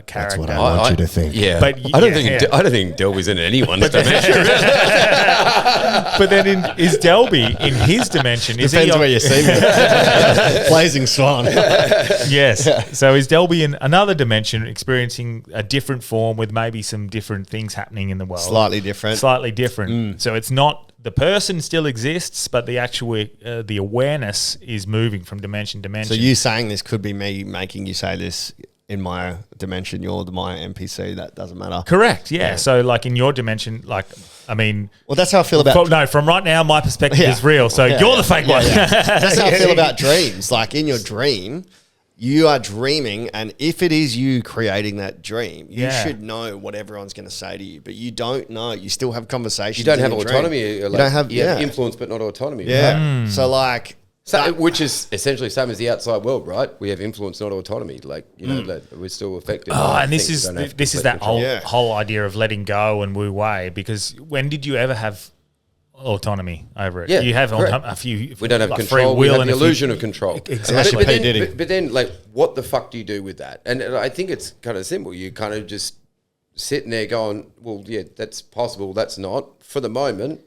character. That's what I want you to think. Yeah, but I don't think Delby's in anyone's dimension. But then is Delby in his dimension? Depends where you see me. Blazing Swan. Yes. So is Delby in another dimension, experiencing a different form with maybe some different things happening in the world? Slightly different. So it's not. The person still exists, but the actual the awareness is moving from dimension to dimension. So you saying this could be me making you say this in my dimension. You're my NPC. That doesn't matter. Correct. Yeah. So in your dimension, well, that's how I feel about. From right now, my perspective is real. So you're the fake one. That's how I feel about dreams. Like in your dream, you are dreaming, and if it is you creating that dream, you should know what everyone's going to say to you, but you don't know. You still have conversations. You don't have autonomy. You don't have influence, but not autonomy. Yeah. So which is essentially the same as the outside world, right? We have influence, not autonomy. We're still affected. Oh, and this is that whole idea of letting go and wu wei. Because when did you ever have autonomy over it? Yeah, you have a few. We don't have control. Free will we have and the illusion of control. Exactly. But then, what the fuck do you do with that? And I think it's kind of simple. You kind of just sitting there going, well, yeah, that's possible. That's not for the moment.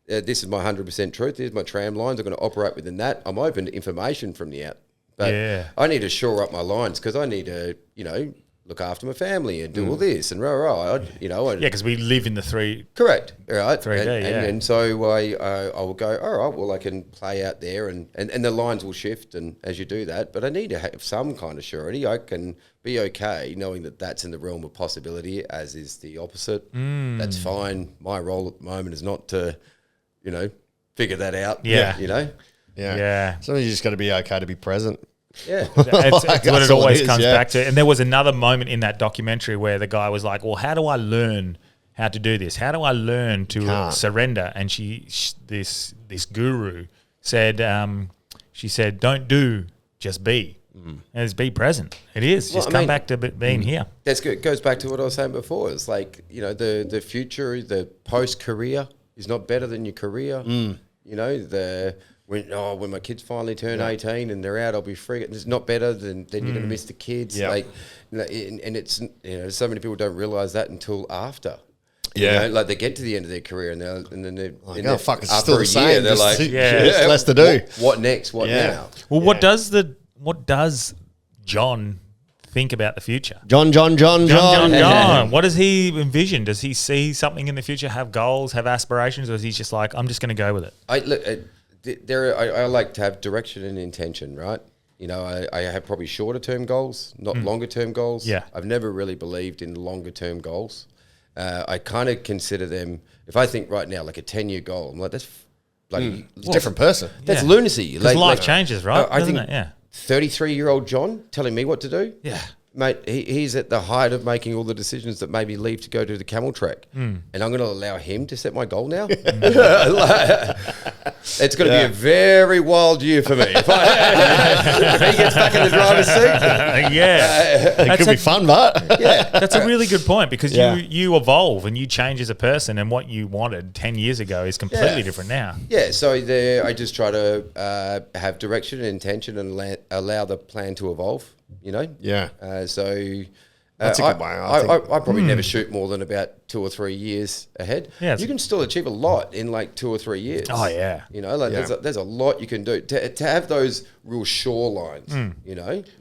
This is my 100% truth. Here's my tram lines. I'm going to operate within that. I'm open to information from the out. But I need to shore up my lines because I need to, look after my family and do all this and because we live in the three. Correct. All right. 3D, and so I will go, all right, well, I can play out there and the lines will shift and as you do that. But I need to have some kind of surety. I can be okay knowing that that's in the realm of possibility, as is the opposite. That's fine. My role at the moment is not to figure that out. Yeah. Yeah. Sometimes you just got to be okay to be present Yeah. It's what That's it all always is, comes yeah. back to. And there was another moment in that documentary where the guy was like, well, how do I learn how to do this? How do I learn to Can't. surrender? And this guru said, she said, don't do, just be. And it's be present. It is. Just come back to being here. That's good. It goes back to what I was saying before. It's like, the future, the post-career is not better than your career. You know, when my kids finally turn 18 and they're out, I'll be free. It's not better than you're going to miss the kids. Yeah. Like, and it's, so many people don't realize that until after. Yeah. Like they get to the end of their career and then they're Like, in oh, their- fuck, it's after still a the same. year, they're Just- like, there's less to do. What next? What Yeah. now? Well, what does John think about the future? John. What does he envision? Does he see something in the future, have goals, have aspirations, or is he just like, I'm just going to go with it? I like to have direction and intention, right? I have probably shorter term goals, not longer term goals. Yeah. I've never really believed in longer term goals. I kind of consider them, if I think right now, like a 10-year goal, I'm like, that's like It's a different person. that's lunacy. Because life changes, right? I Doesn't think it? Yeah. 33-year-old John telling me what to do. Yeah. Mate, he's at the height of making all the decisions that made me leave to go to the camel track. And I'm going to allow him to set my goal now? It's going to be a very wild year for me. If he gets back in the driver's seat. Yeah. It could be fun, but That's a really good point because Yeah. you evolve and you change as a person, and what you wanted 10 years ago is completely different now. Yeah, so I just try to have direction and intention and allow the plan to evolve, Yeah. That's a good way, I think. I probably never shoot more than about 2 or 3 years ahead. Yeah, you can still achieve a lot in like 2 or 3 years. Oh, yeah. There's a lot you can do to have those real shorelines.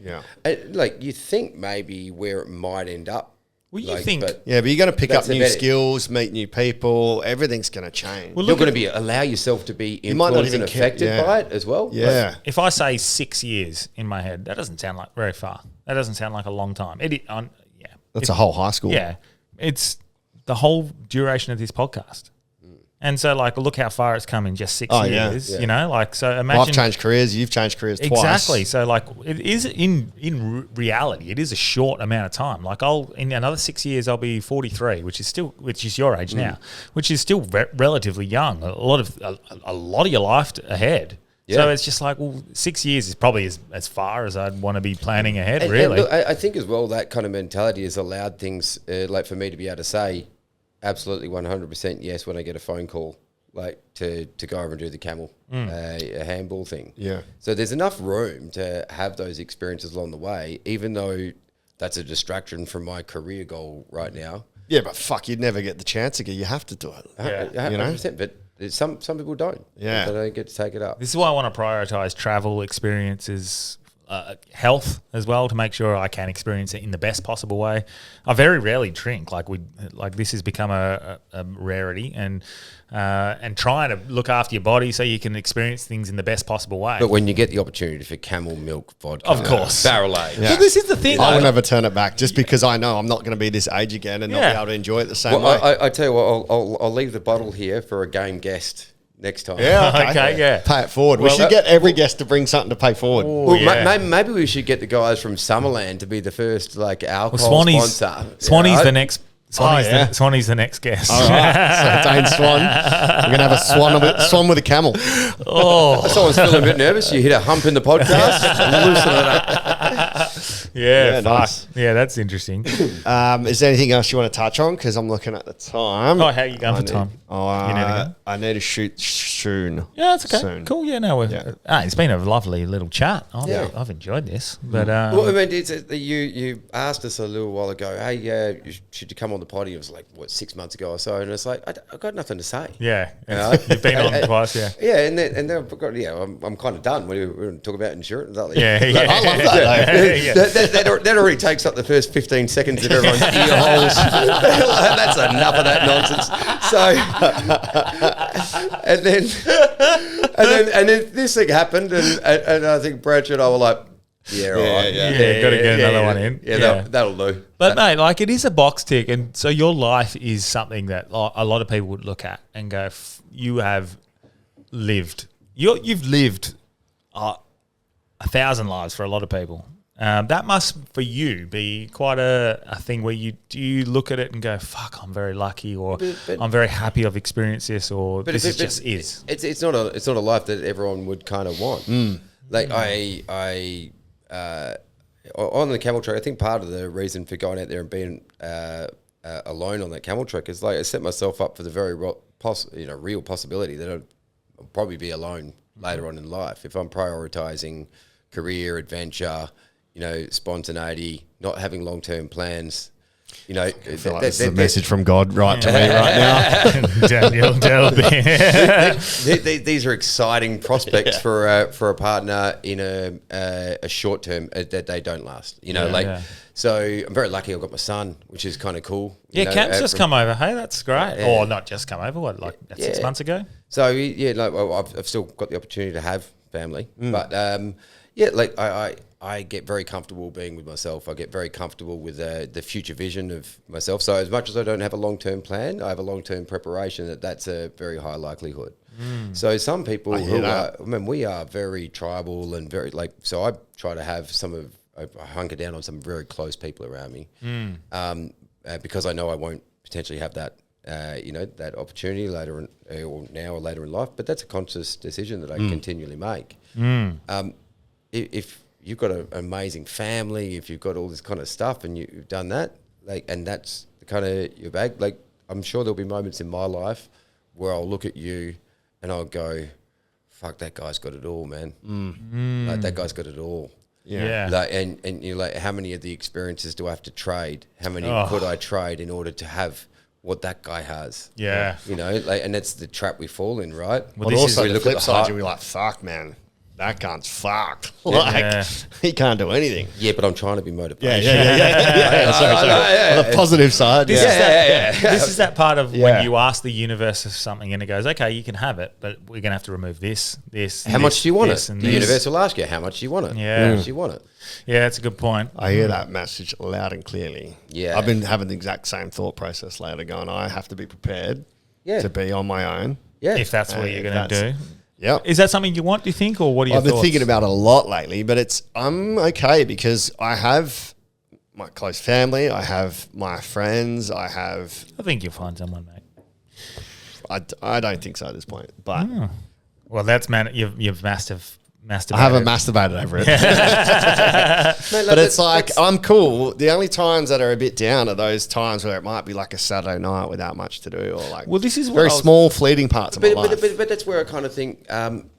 Yeah. And, like you think maybe where it might end up. Well, you think- but Yeah, but you're going to pick up That's new about it. skills, meet new people. Everything's going to change. Well, you're look going to allow yourself to be might not influenced even and care- affected yeah. by it as well. Yeah. If I say 6 years in my head, that doesn't sound like very far. That doesn't sound like a long time. That's a whole high school. Yeah, it's the whole duration of this podcast. And so, like, look how far it's come in just 6 Oh, yeah. years. Yeah. So imagine I've changed careers. You've changed careers twice. exactly. So, like, it is in reality, it is a short amount of time. Like, in another 6 years, I'll be 43, which is your age now, which is still relatively young. A lot of your life ahead. So Yeah. it's just like, well, 6 years is probably as far as I'd want to be planning ahead, And really. look, I think as well that kind of mentality has allowed things like for me to be able to say absolutely 100% yes when I get a phone call like to go over and do the camel a handball thing. Yeah. So there's enough room to have those experiences along the way, even though that's a distraction from my career goal right now. Yeah, but fuck, you'd never get the chance again. You have to do it. Yeah. 100%, but some people don't. Yeah. They don't get to take it up. This is why I want to prioritize travel experiences, health as well, to make sure I can experience it in the best possible way. I very rarely drink. Like this has become a rarity, and trying to look after your body so you can experience things in the best possible way. But when you get the opportunity for camel milk vodka, Of course. barrel aged. Yeah. But this is the thing. I will though. never turn it back just because I know I'm not going to be this age again and not Yeah. be able to enjoy it the same Well, way. I tell you what, I'll leave the bottle here for a game guest next time. Yeah, Okay, yeah. Pay it forward. Well, we should get every guest to bring something to pay forward. Well, yeah. maybe we should get the guys from Summerland to be the first like alcohol Swanee's sponsor. Swanee's Yeah, the next. Swanee's, yeah. Swanee's the next guest. All right. So Dane Swan. We're going to have a swan with a camel. Oh, Someone's feeling a bit nervous. You hit a hump in the podcast. Loosen it up. yeah, Yeah, fuck. nice. Yeah, that's interesting. Is there anything else you want to touch on? Because I'm looking at the time. Oh, how you going for time? You need to go? I need to shoot soon. Yeah, that's okay. Soon. Cool. Yeah, no, it's been a lovely little chat. I've enjoyed this, but Well, I mean, you asked us a little while ago, hey, should you come on the potty? It was like, 6 months ago or so. And it's like, I've got nothing to say. yeah, You know? you've been on twice. Yeah, Yeah, and then I've got, I'm kind of done. We're going to talk about insurance. Aren't we? yeah, I love that, though. yeah. That already takes up the first 15 seconds of everyone's ear holes. That's enough of that nonsense. So, and then this thing happened, and I think Bradshaw and I were like, yeah, all right. Yeah, gotta get another one in. Yeah, Yeah. that'll do. But mate, like it is a box tick, and so your life is something that a lot of people would look at and go, "You have lived. You've lived 1,000 lives for a lot of people. That must, for you, be quite a thing where you look at it and go, fuck, I'm very lucky, or I'm very happy I've experienced this, or this just is. It's not a life that everyone would kind of want. Like on the camel track, I think part of the reason for going out there and being alone on that camel track is like I set myself up for the very real possibility that I'll probably be alone later on in life if I'm prioritising career, adventure, spontaneity, not having long-term plans. I feel like this is a message from God right to me right now. Daniel These are exciting prospects for a partner in a short term that they don't last. So I'm very lucky. I've got my son, which is kind of cool. Yeah, Cam's just come over. Hey, that's great. Or not just come over. 6 months ago? So I've still got the opportunity to have family, but I get very comfortable being with myself. I get very comfortable with the future vision of myself. So as much as I don't have a long-term plan, I have a long-term preparation that's a very high likelihood. So some people we are very tribal and very so I try to have I hunker down on some very close people around me because I know I won't potentially have that, that opportunity later or now or later in life. But that's a conscious decision that I continually make. If you've got an amazing family, if you've got all this kind of stuff and you've done that, and that's the kind of your bag, I'm sure there'll be moments in my life where I'll look at you and I'll go, fuck, that guy's got it all, man. That guy's got it all. Yeah. And you're how many of the experiences do I have to trade? How many could I trade in order to have what that guy has? Yeah. And that's the trap we fall in, right? Well, also the flip side, you'll be like, fuck, man. That cunt's fucked. He can't do anything. Yeah, but I'm trying to be motivated. Sorry. On the positive side, This is that part of when you ask the universe of something and it goes, okay, you can have it, but we're going to have to remove this. How much do you want it? The universe will ask you, how much do you want it? Yeah. How much do you want it? Yeah, that's a good point. I hear that message loud and clearly. Yeah. I've been having the exact same thought process lately, going, I have to be prepared to be on my own. Yeah. If that's what you're going to do. Yeah. Is that something you want, do you think, or what are your thoughts? I've been thinking about it a lot lately, but I'm okay because I have my close family, I have my friends, I think you'll find someone, mate. I don't think so at this point, but... Well, that's, you've masturbated. I haven't masturbated over it. But it's I'm cool. The only times that are a bit down are those times where it might be like a Saturday night without much to do, or well, this is very small fleeting parts of my life. But that's where I kind of think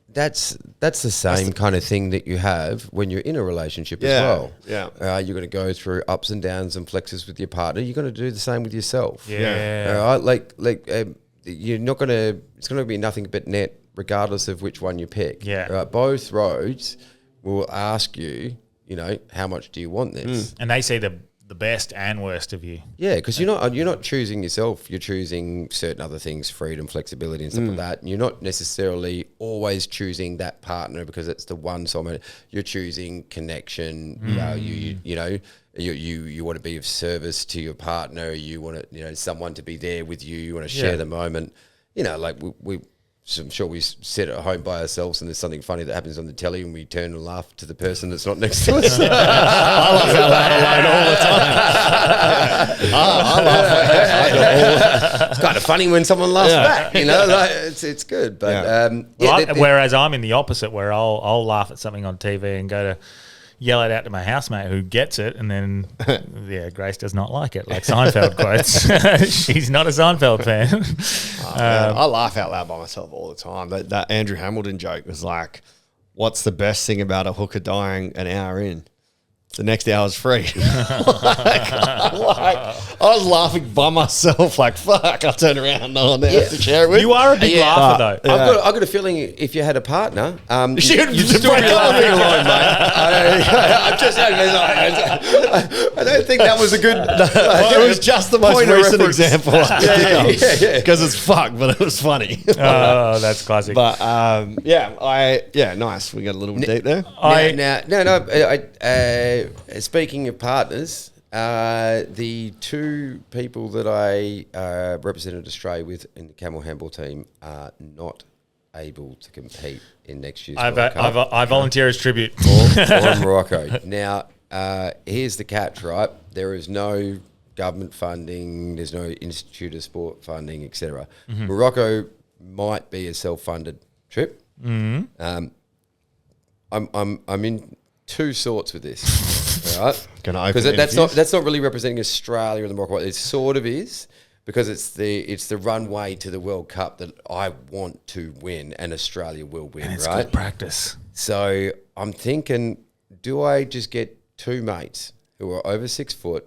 that's the same kind of thing that you have when you're in a relationship as well. Yeah. You're going to go through ups and downs and flexes with your partner. You're going to do the same with yourself. Yeah. All right. You're not going to. It's going to be nothing but net, regardless of which one you pick. Yeah. Right. Both roads will ask you, how much do you want this? And they see the best and worst of you. Yeah, because you're not choosing yourself. You're choosing certain other things, freedom, flexibility, and stuff like that. And you're not necessarily always choosing that partner because it's the one soulmate. You're choosing connection, value. You want to be of service to your partner. You want someone to be there with you. You want to share the moment. I'm sure we sit at home by ourselves and there's something funny that happens on the telly and we turn and laugh to the person that's not next to us. I laugh out loud alone all the time. I laugh. It's kind of funny when someone laughs back, it's good. But whereas I'm in the opposite, where I'll laugh at something on TV and go to yell it out to my housemate who gets it, and then Grace does not like it, like Seinfeld quotes. She's not a Seinfeld fan. I laugh out loud by myself all the time. That Andrew Hamilton joke was like, what's the best thing about a hooker dying an hour in? The next hour's free. I was laughing by myself, like, fuck, I'll turn around, no one there to share it with. You are a big laugher, though. I've got a feeling if you had a partner, you'd still be laughing alone, mate. I don't think that was a good... it was just the most recent example. Because it's fucked, but it was funny. Oh, that's classic. But, nice. We got a little bit deep there. Speaking of partners, the two people that I represented Australia with in the Camel Handball team are not able to compete in next year's I World Cup. I volunteer as tribute. or Morocco. Now, here's the catch, right? There is no government funding. There's no Institute of Sport funding, etc. Morocco might be a self-funded trip. I'm in two sorts with this, all right? Because that's not really representing Australia and the Morocco. It sort of is. Because it's the runway to the World Cup that I want to win, and Australia will win, And it's right? good practice. So I'm thinking, do I just get two mates who are over 6 foot?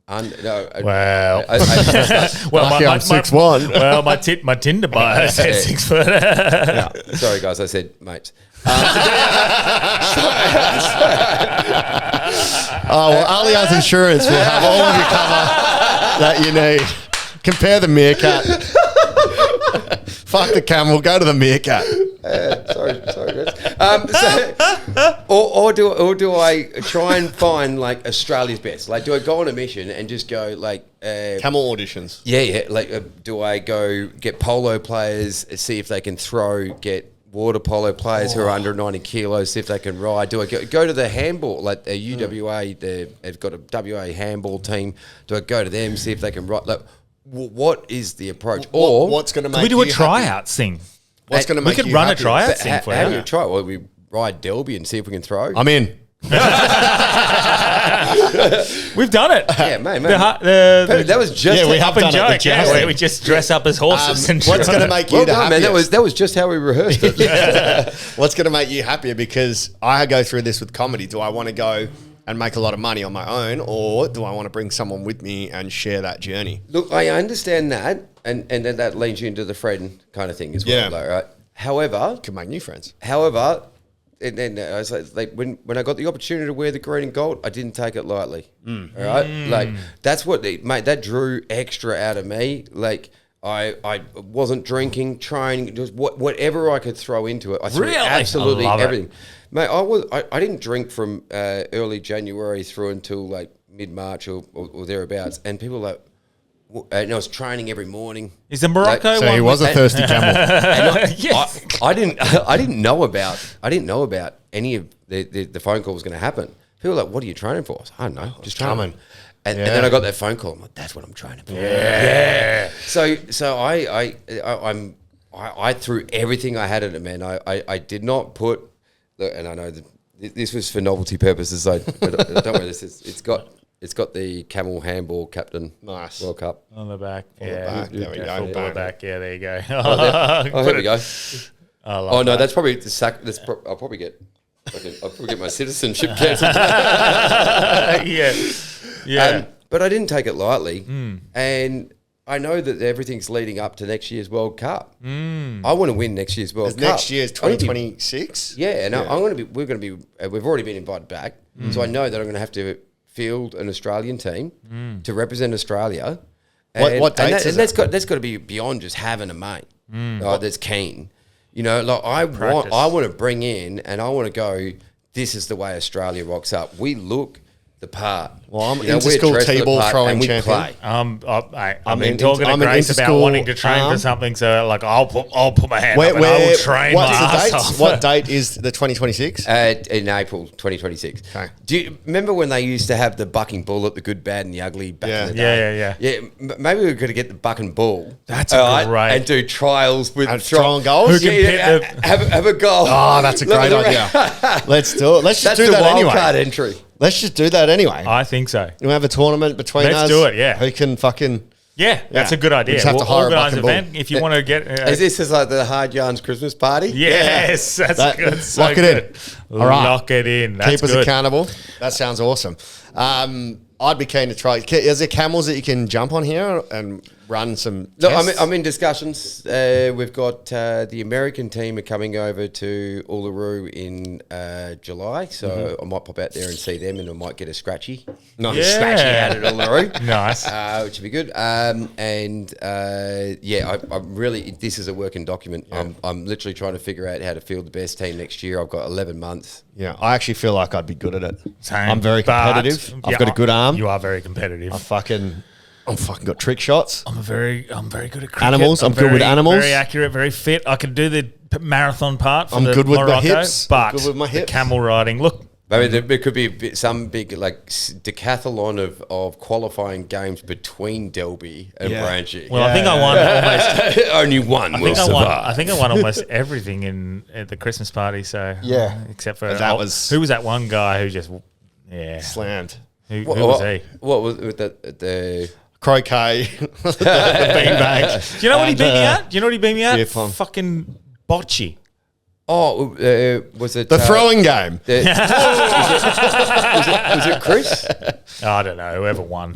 Well, Lucky I'm 6'1". Well, my Tinder bio said 6 foot. Sorry, guys, I said mates. Allianz Insurance will have all of your cover that you need. Compare the meerkat. Fuck the camel. Go to the meerkat. Sorry, guys. Or do I try and find like Australia's best? Like, do I go on a mission and just go like Camel auditions? Yeah. Like, do I go get polo players, see if they can throw? Get water polo players who are under 90 kilos, see if they can ride. Do I go to the handball, like UWA? They've got a WA handball team. Do I go to them, see if they can ride? Like, what is the approach? Or what's going to make Can we do a you tryout thing? What's going to make We could you run happy? a tryout But thing for how do you. you try? Well, we ride Delby and see if we can throw. I'm in. We've done it. Yeah, mate. That was just we have up and done it, joke. the Yeah, jousting. where we just dress up as horses. And What's going to make you well the done, happiest? man. That was just how we rehearsed it. What's going to make you happier? Because I go through this with comedy. Do I want to go and make a lot of money on my own, or do I want to bring someone with me and share that journey? Look, I understand that, and then that leads you into the friend kind of thing as well, Yeah. though, right? However, Can make new friends. And then I was like when I got the opportunity to wear the green and gold, I didn't take it lightly. All right, like that's what mate. That drew extra out of me. Like I wasn't drinking, training, just whatever I could throw into it. I threw Really? absolutely I love it. everything. Mate, I didn't drink from early January through until like mid-March or thereabouts, and people were like. And I was training every morning. Is the Morocco So one? he was a thirsty camel. Yes. I didn't know about any of the phone call was going to happen. People were like, "What are you training for?" I said, I don't know, just training. coming. And then I got that phone call. I'm like, "That's what I'm training for." Yeah. So I threw everything I had at it, man. I did not put. Look, and I know that this was for novelty purposes. But don't worry, it's got the Camel Handball Captain Nice. World Cup. On the back. the Yeah. back. There we go. Football Bang. back. Yeah, there you go. Oh, here we go. I love Oh no, that. that's probably the sack. I'll probably get my citizenship cancelled. Yeah. But I didn't take it lightly, and I know that everything's leading up to next year's World Cup. I want to win next year's World Cup. Next year's I need to be- 2026. Yeah, and we're going to be. We've already been invited back, so I know that I'm going to have to field an Australian team to represent Australia. What dates is that's got to be beyond just having a mate that's keen. You know, like I want to bring in, and I want to go. This is the way Australia rocks up. We look the part. Well, I'm we're inter-school dressed the T-ball part throwing and we champion. play. I'm in- talking to I'm an Grace about inter-school wanting to train for arm. something. So like, I'll put my hand up and I will train my what's the ass dates? off. What date is the 2026? In April 2026. Okay. Do you remember when they used to have the bucking bull at the good, bad, and the ugly back in the day? Yeah. Maybe we're going to get the buck and bull. That's all great. And do trials with And throwing goals? Who can pit have a goal. Oh, that's a great idea. Let's do it. Let's just That's do the that wild anyway. card entry. Let's just do that anyway. I think so. We'll have a tournament between us. Let's do it, yeah. Who can fucking... Yeah, that's a good We idea. just have to We'll hire a organise buck an and event if you want to get. Is this like the Hard Yarns Christmas party? Yes, that's That- good. So lock it in. good. All right. Lock it in. That's Keep us good. accountable. That sounds awesome. I'd be keen to try. Is there camels that you can jump on here and run some Look, tests? I'm in discussions. We've got the American team are coming over to Uluru in July, so I might pop out there and see them, and I might get a scratchy. Nice. Yeah. Scratchy out at Uluru. Nice. Which would be good. I'm really, this is a working document. I'm literally trying to figure out how to field the best team next year. I've got 11 months. Yeah, I actually feel like I'd be good at it. Same. I'm very But- competitive. I've Yeah, got a good arm. You are very competitive. I fucking... I'm fucking got trick shots. I'm very good at cricket. Animals. I'm good with animals. Very accurate, very fit. I can do the marathon part. For I'm the good with Morocco, my hips. But I'm good with my hips. the camel riding. Look, Maybe there could be some big like decathlon of qualifying games between Delby and Branchy. well, I think I won almost. Only one will survive. I think I won almost everything at the Christmas party. So except for who was that one guy who just Slammed. Who was he? What was with the Croquet. The beanbag. Do you know what he beat me at? Do you know what he beat me at? Yeah, fun. Fucking bocce. Oh, was it The throwing game. was it Chris? I don't know. Whoever won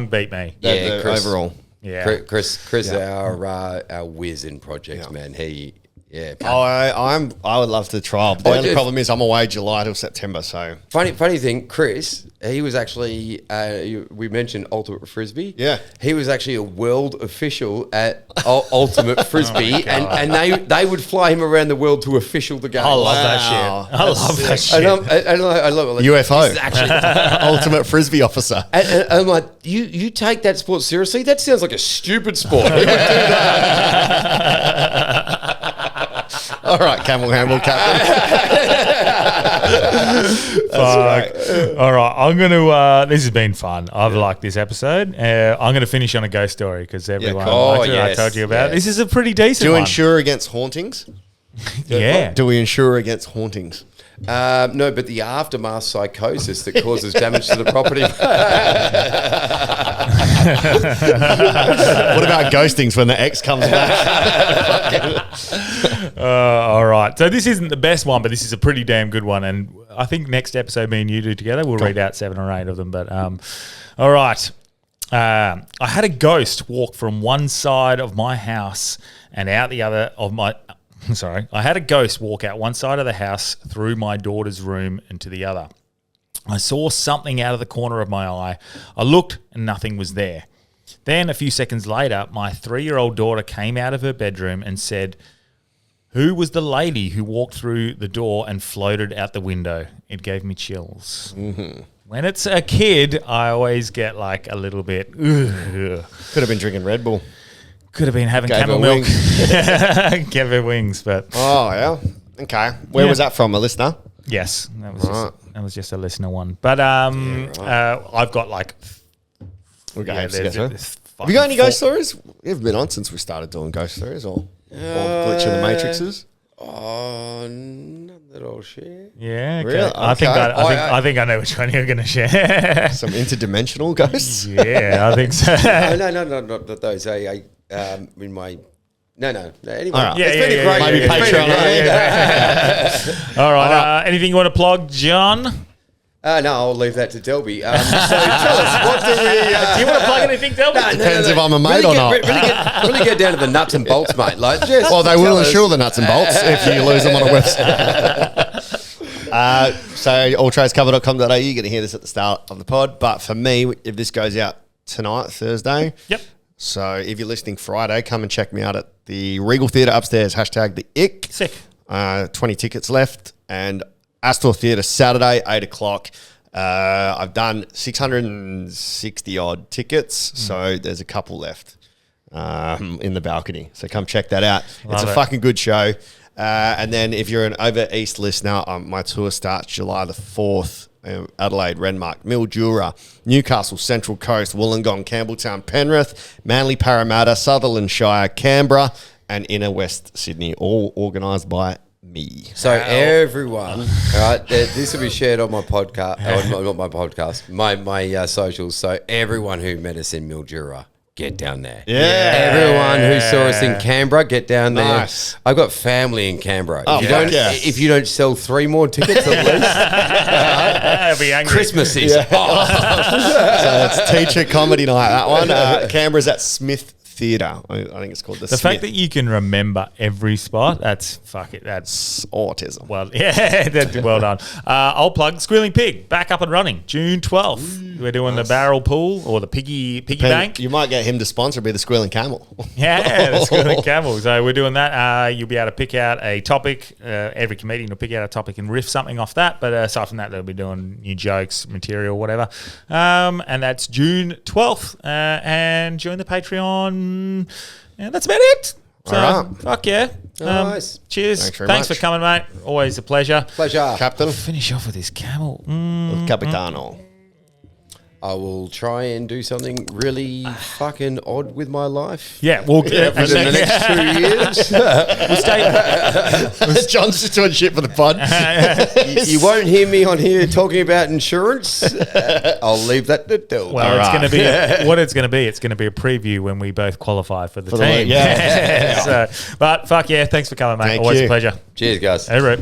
beat me. Yeah, Chris. Overall. Yeah. Chris, our whiz in projects, man. He, I would love to try. But the only problem is I'm away July till September. So funny thing, Chris, he was actually we mentioned Ultimate Frisbee. Yeah, he was actually a world official at Ultimate Frisbee, and they would fly him around the world to official the game. I love that shit. I love that shit. I love it. Like, UFO, actually Ultimate Frisbee officer. And I'm like, you take that sport seriously? That sounds like a stupid sport. Who would do that? All right, Camel Handball captain. That's great. All right, I'm going to. This has been fun. I've liked this episode. I'm going to finish on a ghost story because everyone liked it. I told you about. This is a pretty decent. Do you one. insure against hauntings? Yeah. Do we insure against hauntings? No, but the aftermath psychosis that causes damage to the property. What about ghostings when the ex comes back? All right. So this isn't the best one, but this is a pretty damn good one. And I think next episode, me and you do together, we'll read out 7 or 8 of them. But all right. I had a ghost walk from one side of my house and out the other of my... Sorry. I had a ghost walk out one side of the house through my daughter's room and to the other. I saw something out of the corner of my eye. I looked and nothing was there. Then a few seconds later, my 3-year-old daughter came out of her bedroom and said, "Who was the lady who walked through the door and floated out the window?" It gave me chills. Mm-hmm. When it's a kid, I always get like a little bit... Ugh. Could have been drinking Red Bull. Could have been having camel milk. Gave her wings, but... Oh, yeah. Okay. Where was that from? A listener? Yes. That was just a listener one. But I've got like... Have you got any ghost stories? We haven't been on since we started doing ghost stories or Glitch in the Matrixes. Oh, none that I'll share. Yeah, okay. Really? I think I know which one you're going to share. Some interdimensional ghosts? Yeah, I think so. No, not those. In my... No. Anyway, right. It's been a great... Maybe Patreon. All right. Anything you want to plug, John? No, I'll leave that to Delby. So tell us, what do we... do you want to plug anything, Delby? Depends if I'm a mate or not. Really get down to the nuts and bolts, mate. Like, just well, they will insure the nuts and bolts if you lose them on a website. So alltradescover.com.au, you're going to hear this at the start of the pod. But for me, if this goes out tonight, Thursday... Yep. So if you're listening Friday, come and check me out at the Regal Theatre upstairs, #the Ick. Sick. 20 tickets left. And Astor Theatre, Saturday, 8 o'clock. I've done 660 odd tickets, so there's a couple left in the balcony. So come check that out. It's a fucking good show. And then if you're an over east listener, my tour starts July the 4th. Adelaide, Renmark, Mildura, Newcastle, Central Coast, Wollongong, Campbelltown, Penrith, Manly, Parramatta, Sutherland Shire, Canberra, and Inner West Sydney, all organised by me. So everyone, all right, this will be shared on my podcast, not my podcast, my socials. So everyone who met us in Mildura, get down there. Yeah. Everyone who saw us in Canberra, get down there. Nice. I've got family in Canberra. Oh, If you don't sell 3 more tickets at least, I'll be angry. Christmas is off. So it's teacher comedy night, that one. Canberra's at Smith Theatre. I think it's called the fact that you can remember every spot, that's autism. Well, yeah, that's well done. I'll plug Squealing Pig, back up and running, June 12th. We're doing the barrel pool or the piggy bank. You might get him to sponsor be the Squealing Camel. Yeah, the Squealing Camel. So we're doing that. You'll be able to pick out a topic. Every comedian will pick out a topic and riff something off that. But aside from that, they'll be doing new jokes, material, whatever. And that's June 12th. And join the Patreon. And that's about it. So, all right. Fuck yeah. Nice. Cheers. Thanks for coming, mate. Always a pleasure. Pleasure. Captain. Finish off with this camel. Capitano. I will try and do something really fucking odd with my life. Yeah, we'll Within the next 2 years. we'll stay. John's just doing shit for the pod. You won't hear me on here talking about insurance. I'll leave that to Del. Well, it's going to be what it's going to be. It's going to be a preview when we both qualify for the team. Yeah. But fuck yeah, thanks for coming, mate. Thank Always you. a pleasure. Cheers, guys. Hey, Rip.